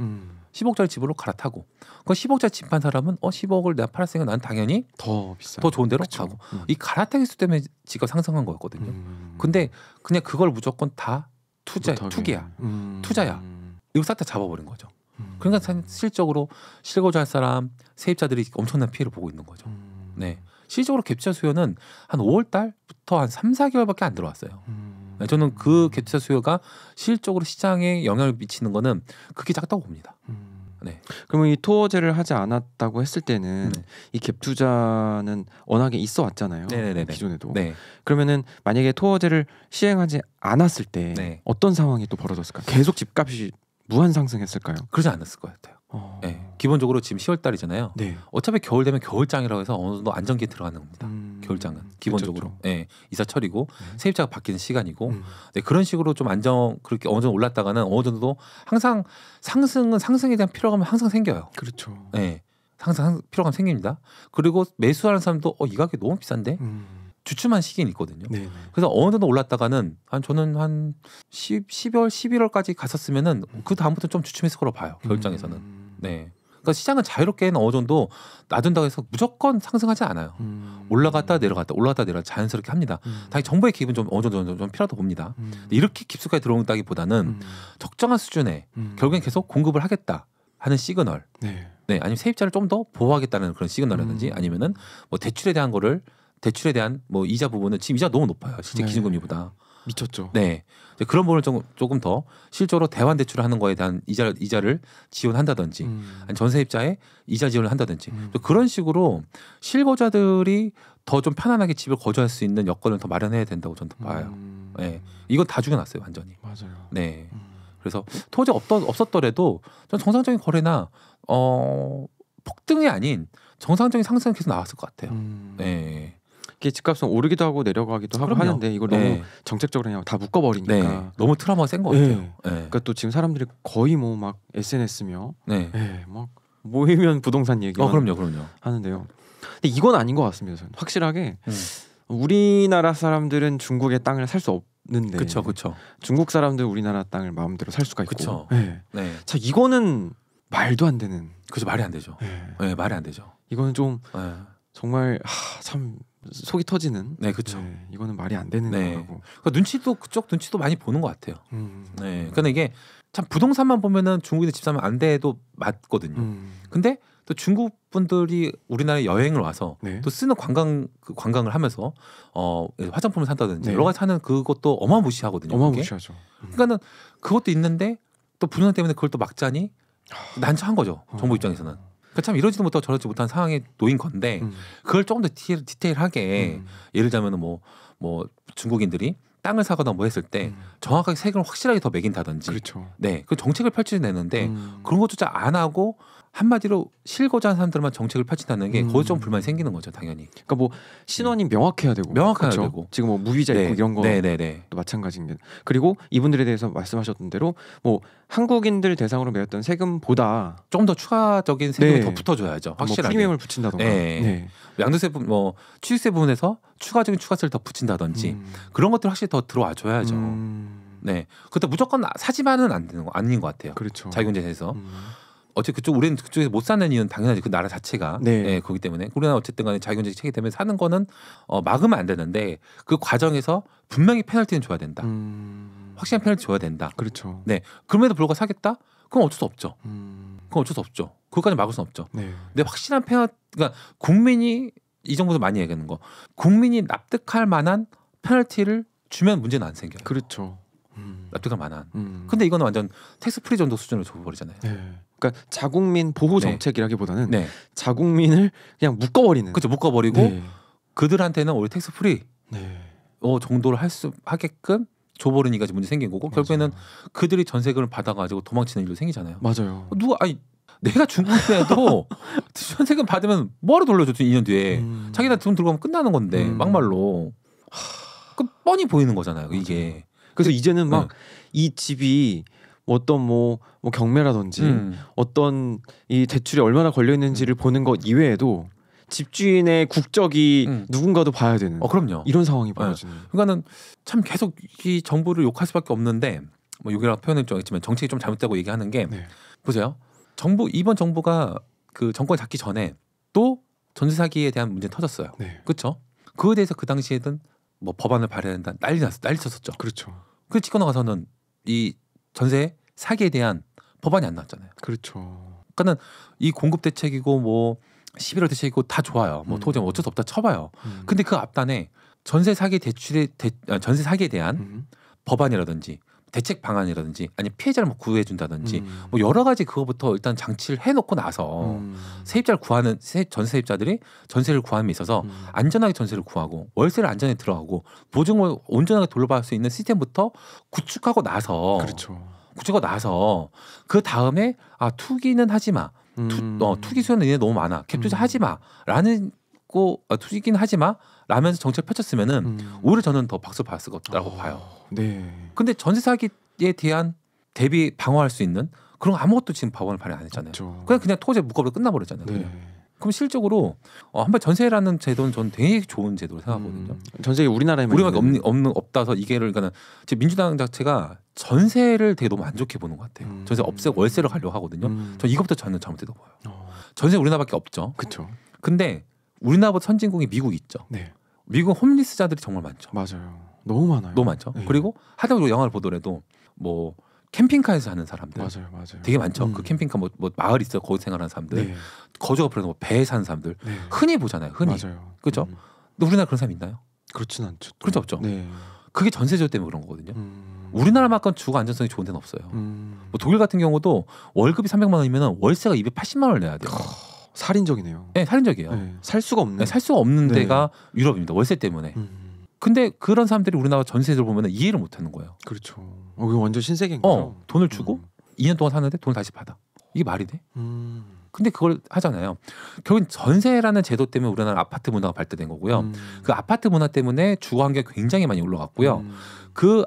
15억짜리 집으로 갈아타고. 그 15억짜리 집 판 사람은 15억을 내가 팔았으니까 난 당연히 더 비싸. 더 좋은 데로 그쵸. 가고. 이 갈아타기 수 때문에 집값 상승한 거였거든요. 근데 그냥 그걸 무조건 다 투기야. 투자야. 이거 싹 다 잡아버린 거죠. 그러니까 실적으로 실거주할 사람 세입자들이 엄청난 피해를 보고 있는 거죠. 네. 실적으로 갭투자 수요는 한 5월 달부터 한 3, 4개월밖에 안 들어왔어요. 네, 저는 그 갭투자 수요가 실적으로 시장에 영향을 미치는 거는 그게 작다고 봅니다. 네. 그러면 이 토어제를 하지 않았다고 했을 때는 네. 이 갭 투자는 워낙에 있어 왔잖아요. 네네네. 기존에도. 네. 그러면은 만약에 토어제를 시행하지 않았을 때 네. 어떤 상황이 또 벌어졌을까요? 계속 집값이 무한 상승했을까요? 그러지 않았을 것 같아요. 네. 기본적으로 지금 10월 달이잖아요. 네. 어차피 겨울 되면 겨울장이라고 해서 어느 정도 안정기에 들어가는 겁니다. 겨울장은 기본적으로. 그렇죠. 네. 이사철이고 세입자가 바뀌는 시간이고 네. 그런 식으로 좀 그렇게 어느 정도 올랐다가는 어느 정도 항상 상승에 대한 피로감은 항상 생겨요. 그렇죠. 네. 항상 피로감 생깁니다. 그리고 매수하는 사람도 이 가격이 너무 비싼데 주춤한 시기는 있거든요. 네. 그래서 어느 정도 올랐다가는 저는 한 10월, 11월까지 갔었으면은 그 다음부터 좀 주춤했을 거로 봐요. 겨울장에서는. 네. 그러니까 시장은 자유롭게는 어느 정도 놔둔다고 해서 무조건 상승하지 않아요. 올라갔다 내려갔다 자연스럽게 합니다. 당연히 정부의 개입은 좀 어느 정도 좀 필요하다고 봅니다. 이렇게 깊숙하게 들어온다기보다는 적정한 수준에 결국엔 계속 공급을 하겠다 하는 시그널. 네. 네, 아니면 세입자를 좀 더 보호하겠다는 그런 시그널이라든지 아니면은 뭐 대출에 대한 뭐 이자 부분은 지금 이자 너무 높아요. 실제 네. 기준금리보다. 미쳤죠. 네. 그런 부분을 조금 더 실제로 대환 대출을 하는 거에 대한 이자를 지원한다든지 아니 전세입자의 이자 지원을 한다든지 그런 식으로 실거주자들이 더 좀 편안하게 집을 거주할 수 있는 여건을 더 마련해야 된다고 저는 봐요. 네. 이건 다 죽여놨어요, 완전히. 맞아요. 네. 그래서 토지 없었더라도 전 정상적인 거래나 폭등이 아닌 정상적인 상승은 계속 나왔을 것 같아요. 네. 이게 집값은 오르기도 하고 내려가기도 하고 그럼요. 하는데 이걸 너무 정책적으로 그냥 다 묶어버리니까 네. 너무 트라우마가 센 것 같아요. 네. 네. 그러니까 또 지금 사람들이 거의 뭐 막 SNS며 네. 막 모이면 부동산 얘기 그럼요. 하는데요. 근데 이건 아닌 것 같습니다. 저는 확실하게 우리나라 사람들은 중국의 땅을 살 수 없는데, 그렇죠. 중국 사람들 우리나라 땅을 마음대로 살 수가 있고, 그쵸. 네. 네. 자 이거는 말도 안 되는. 그죠, 말이 안 되죠. 네, 말이 안 되죠. 이거는 좀 네. 정말 참 속이 터지는. 네, 그렇죠. 이거는 말이 안 되는 네. 거고. 그러니까 그쪽 눈치도 많이 보는 것 같아요. 네. 그러니까 이게 참 부동산만 보면은 중국인들 집 사면 안 돼도 맞거든요. 근데 또 중국 분들이 우리나라에 여행을 와서 네. 또 쓰는 관광을 하면서 화장품을 산다든지 네. 여러 가지 사는 그것도 어마무시하거든요. 그게. 어마무시하죠. 그러니까는 그것도 있는데 또 부동산 때문에 그걸 또 막자니 난처한 거죠. 정부 입장에서는. 그러니까 참 이러지도 못하고 저러지 못한 상황에 놓인 건데 그걸 조금 더 디테일하게 예를 들자면 뭐 중국인들이 땅을 사거나 뭐 했을 때 정확하게 세금을 확실하게 더 매긴다든지 그렇죠. 네, 그 정책을 펼쳐내는데 그런 것조차 안 하고 한마디로 실고자 하는 사람들만 정책을 펼친다는 게 거기서 좀 불만이 생기는 거죠, 당연히. 그러니까 뭐 신원이 명확해야 되고, 명확해야 그렇죠? 되고. 지금 뭐 무비자 네. 있고 이런 거 네네네. 또 마찬가지입니다. 그리고 이분들에 대해서 말씀하셨던 대로 뭐 한국인들 대상으로 매었던 세금보다 좀 더 추가적인 세금이 네. 더 붙어줘야죠, 확실하게. 뭐 프리미엄을 붙인다던가. 네. 네. 양도세 부분, 뭐 취득세 부분에서 추가적인 추가세를 더 붙인다든지 그런 것들 확실히 더 들어와 줘야죠. 네, 그때 무조건 사지만은 안 되는 거 아닌 것 같아요. 그렇죠. 자기경제에서 어차피 그쪽 우리는 그쪽에서 못 사는 이유는 당연하지, 그 나라 자체가 네. 거기 때문에 우리나라 어쨌든간에 자기경제 체계 때문에 사는 거는 막으면 안 되는데 그 과정에서 분명히 페널티는 줘야 된다. 확실한 페널티 줘야 된다. 그렇죠. 네, 그럼에도 불구하고 사겠다? 그건 어쩔 수 없죠. 그건 어쩔 수 없죠. 그것까지 막을 수는 없죠. 네. 근데 확실한 그러니까 국민이 이 정도도 많이 얘기하는 거, 국민이 납득할 만한 페널티를 주면 문제는 안 생겨요. 그렇죠. 납득할 만한. 근데 이거는 완전 텍스 프리 정도 수준으로 줘버리잖아요. 네. 그러니까 자국민 보호 네. 정책이라기보다는 네, 자국민을 그냥 묶어버리는. 그렇죠. 묶어버리고 네. 그들한테는 오히려 텍스 프리 네. 정도를 하게끔 줘버리니까 문제 생긴 거고, 결국에는 그들이 전세금을 받아가지고 도망치는 일도 생기잖아요. 맞아요. 누가 내가 중국에도 전세금 받으면 뭐하러 돌려줘 2년 뒤에 자기가 돈 들고 가면 끝나는 건데 막말로 그 뻔히 보이는 거잖아요, 이게. 그래서 이제는 막 이 집이 어떤 뭐 경매라든지 어떤 이 대출이 얼마나 걸려 있는지를 보는 것 이외에도 집주인의 국적이 누군가도 봐야 되는. 그럼요. 이런 상황이 벌어지는. 그러니까는 참 계속 이 정부를 욕할 수밖에 없는데, 뭐 욕이라고 표현을 좀 했지만 정책이 좀 잘못되고 얘기하는 게, 네. 보세요. 이번 정부가 그 정권 잡기 전에 또 전세 사기에 대한 문제 터졌어요. 네. 그렇죠? 그거에 대해서 그 당시에는 뭐 법안을 발의한다 난리 쳤었죠. 그렇죠. 그 찍고 나가서는 이 전세 사기에 대한 법안이 안 나왔잖아요. 그렇죠. 그러니까는 이 공급 대책이고 뭐 11월 대책이고 다 좋아요. 뭐 도저히 어쩔 수 없다 쳐봐요. 근데 그 앞단에 전세 사기에 대한 법안이라든지 대책 방안이라든지 아니 피해자를 뭐 구해준다든지 뭐 여러 가지 그거부터 일단 장치를 해놓고 나서 세입자를 구하는 전세 세입자들이 전세를 구함에 있어서 안전하게 전세를 구하고 월세를 안전하게 들어가고 보증을 온전하게 돌려받을 수 있는 시스템부터 구축하고 나서, 그렇죠. 그 다음에 투기는 하지 마. 투기 수요는 이제 너무 많아. 갭 투자 하지 마라는 투기는 하지 마라면서 정책을 펼쳤으면은 오히려 저는 더 박수 받을 수가 없다고 봐요. 네. 근데 전세 사기에 대한 대비 방어할 수 있는 그런 거 아무것도 지금 법안을 발의 안 했잖아요. 그렇죠. 그냥 토지 묶어버려 끝나버렸잖아요. 네. 그럼 실적으로 한번 전세라는 제도는 저는 되게 좋은 제도로 생각하거든요. 전세가 우리나라에만 우리밖에 없다서 이게를 그러니까 지금 민주당 자체가 전세를 되게 너무 안 좋게 보는 것 같아요. 전세 없애고 월세로 가려고 하거든요. 저 이것부터 저는 잘못됐다고 봐요. 전세 우리나라밖에 없죠. 그렇죠. 근데 우리나라보다 선진국이 미국이 있죠. 네. 미국 홈리스자들이 정말 많죠. 맞아요. 너무 많아요. 너무 많죠. 네. 그리고 하다못해 영화를 보더라도 뭐 캠핑카에서 사는 사람들 맞아요. 되게 많죠. 그 캠핑카 뭐 마을 있어요. 거기 생활하는 사람들, 네. 거주가 불어서 뭐 배에 사는 사람들 네. 흔히 보잖아요. 흔히. 맞아요. 그렇죠. 근데 우리나라 그런 사람 있나요? 그렇진 않죠. 또. 그렇죠, 없죠. 네. 그게 전세제 때문에 그런 거거든요. 우리나라만큼 주거 안전성이 좋은 데는 없어요. 뭐 독일 같은 경우도 월급이 300만 원이면 월세가 280만 원을 내야 돼요. 살인적이네요. 네, 살인적이에요. 네. 살 수가 없는. 네, 살 수가 없는 네. 데가 유럽입니다. 월세 때문에. 근데 그런 사람들이 우리나라 전세를 보면 이해를 못하는 거예요. 그렇죠. 이거 완전 신세계인 거죠. 돈을 주고 2년 동안 사는데 돈을 다시 받아. 이게 말이 돼? 근데 그걸 하잖아요. 결국 전세라는 제도 때문에 우리나라 아파트 문화가 발달된 거고요. 그 아파트 문화 때문에 주거 환경이 굉장히 많이 올라갔고요. 그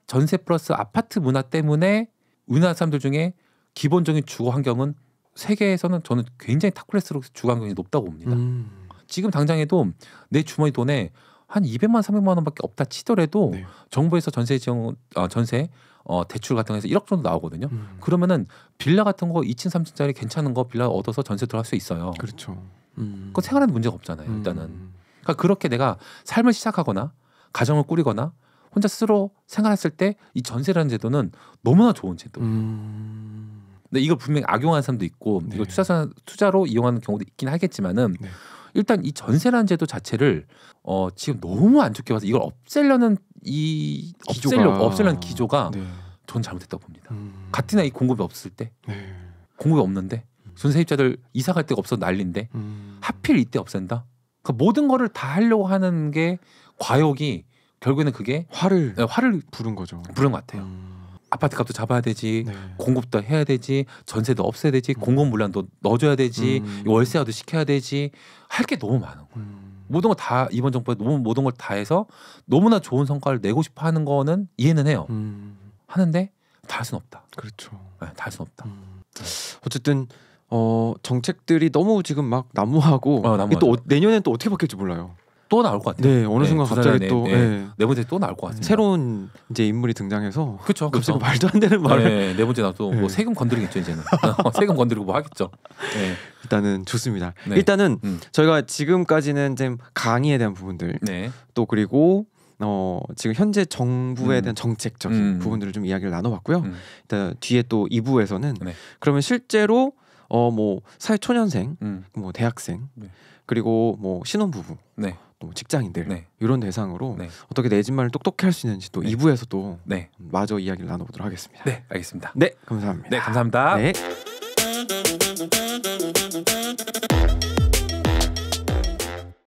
전세 플러스 아파트 문화 때문에 우리나라 사람들 중에 기본적인 주거 환경은 세계에서는 저는 굉장히 탑클래스로 주거 환경이 높다고 봅니다. 지금 당장에도 내 주머니 돈에 한 200만 300만 원밖에 없다 치더라도 네. 정부에서 전세 대출 같은 거에서 1억 정도 나오거든요. 그러면은 빌라 같은 거 2층 3층짜리 괜찮은 거 빌라 얻어서 전세 들어갈 수 있어요. 그렇죠. 그건 생활하는 문제가 없잖아요. 일단은. 그러니까 그렇게 내가 삶을 시작하거나 가정을 꾸리거나 혼자 스스로 생활했을 때 이 전세라는 제도는 너무나 좋은 제도예요. 근데 이걸 분명히 악용하는 사람도 있고 네. 이걸 투자로 이용하는 경우도 있긴 하겠지만은 네. 일단 이 전세라는 제도 자체를 지금 너무 안 좋게 봐서 이걸 없애려는 기조가 네. 전 잘못했다고 봅니다. 가뜩이나 이 공급이 없을 때 네. 공급이 없는데 전세입자들 이사 갈 데가 없어서 난리인데 하필 이때 없앤다. 그러니까 모든 거를 다 하려고 하는 게 과욕이 결국에는 그게 화를 화를 부른 거죠. 부른 것 같아요. 아파트 값도 잡아야 되지, 네. 공급도 해야 되지, 전세도 없애야 되지, 공급 물량도 넣어줘야 되지, 월세화도 시켜야 되지, 할 게 너무 많은 거예요. 모든 걸 다 이번 정부에 너무 모든 걸 다 해서 너무나 좋은 성과를 내고 싶어하는 거는 이해는 해요. 하는데 다 할 수는 없다. 그렇죠. 네, 다 할 수는 없다. 어쨌든 정책들이 너무 지금 막 난무하고 이게 또 내년엔 또 어떻게 바뀔지 몰라요. 또 나올 것 같아요. 네, 어느 순간 갑자기 또 네 번째 또 나올 것 같습니다. 새로운 이제 인물이 등장해서 그렇죠. 갑자기 말도 안 되는 말을 네 번째 나도 뭐 세금 건드리겠죠 이제는. 세금 건드리고 뭐 하겠죠. 네. 일단은 좋습니다. 네. 일단은 저희가 지금까지는 좀 강의에 대한 부분들 네. 또 그리고 지금 현재 정부에 대한 정책적인 부분들을 좀 이야기를 나눠봤고요. 일단 뒤에 또 2부에서는 네. 그러면 실제로 뭐 사회 초년생, 뭐 대학생, 네. 그리고 뭐 신혼부부, 네. 또 직장인들 네. 이런 대상으로 네. 어떻게 내 집 마련을 똑똑히 할 수 있는지 또 네. 2부에서 또 네. 마저 이야기를 나눠보도록 하겠습니다. 네, 알겠습니다. 네, 감사합니다. 네, 감사합니다. 네.